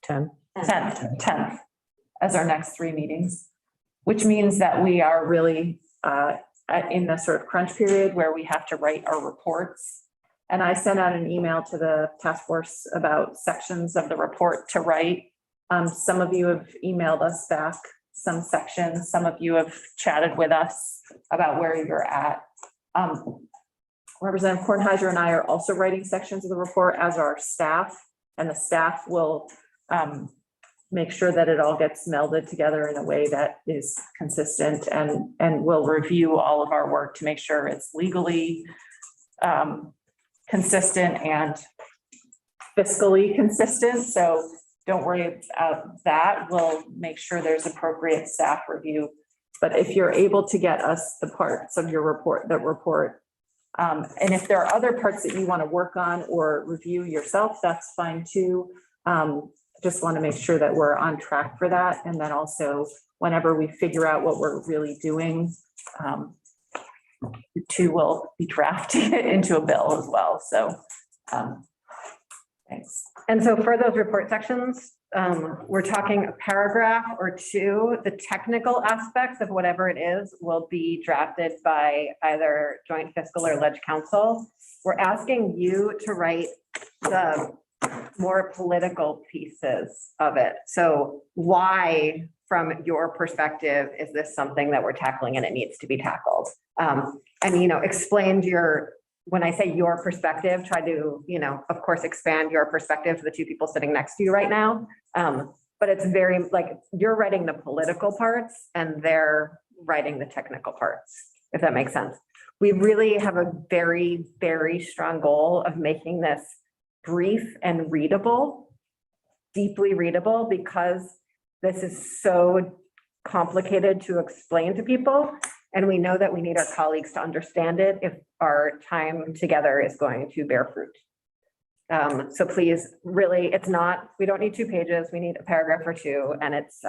10th as our next 3 meetings, which means that we are really in the sort of crunch period where we have to write our reports. And I sent out an email to the task force about sections of the report to write. Some of you have emailed us back some sections. Some of you have chatted with us about where you're at. Representative Kornheiser and I are also writing sections of the report as our staff, and the staff will make sure that it all gets melded together in a way that is consistent, and we'll review all of our work to make sure it's legally consistent and fiscally consistent. So don't worry about that. We'll make sure there's appropriate staff review. But if you're able to get us the parts of your report, and if there are other parts that you want to work on or review yourself, that's fine too. Just want to make sure that we're on track for that. And then also, whenever we figure out what we're really doing, we'll be drafting it into a bill as well. So thanks. And so for those report sections, we're talking a paragraph or two. The technical aspects of whatever it is will be drafted by either joint fiscal or ledge counsel. We're asking you to write the more political pieces of it. So why, from your perspective, is this something that we're tackling and it needs to be tackled? And, you know, explain your, when I say your perspective, try to, you know, of course, expand your perspective to the two people sitting next to you right now. But it's very, like, you're writing the political parts and they're writing the technical parts, if that makes sense. We really have a very, very strong goal of making this brief and readable, deeply readable, because this is so complicated to explain to people. And we know that we need our colleagues to understand it if our time together is going to bear fruit. So please, really, it's not, we don't need 2 pages, we need a paragraph or 2, and it's,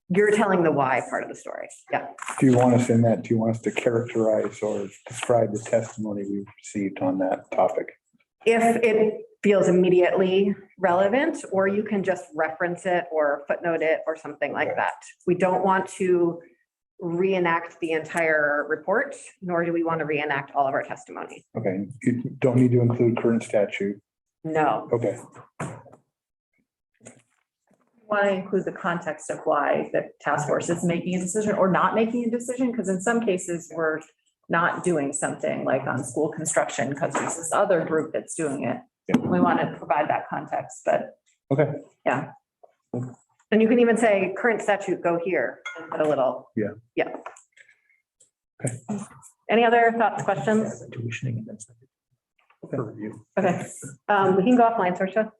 you're telling the why part of the story. Yeah. Do you want us in that? Do you want us to characterize or describe the testimony we received on that topic? If it feels immediately relevant, or you can just reference it or footnote it or something like that. We don't want to reenact the entire report, nor do we want to reenact all of our testimony. Okay, you don't need to include current statute. No. Okay, Want to include the context of why the task force is making a decision or not making a decision, because in some cases we're not doing something like on school construction because there's this other group that's doing it. We want to provide that context, but okay. Yeah. And you can even say current statute, go here and put a little. Yeah. Yeah. Okay. Any other thoughts, questions? Tuitioning and then. For review. Okay, we can go offline, Saoirse.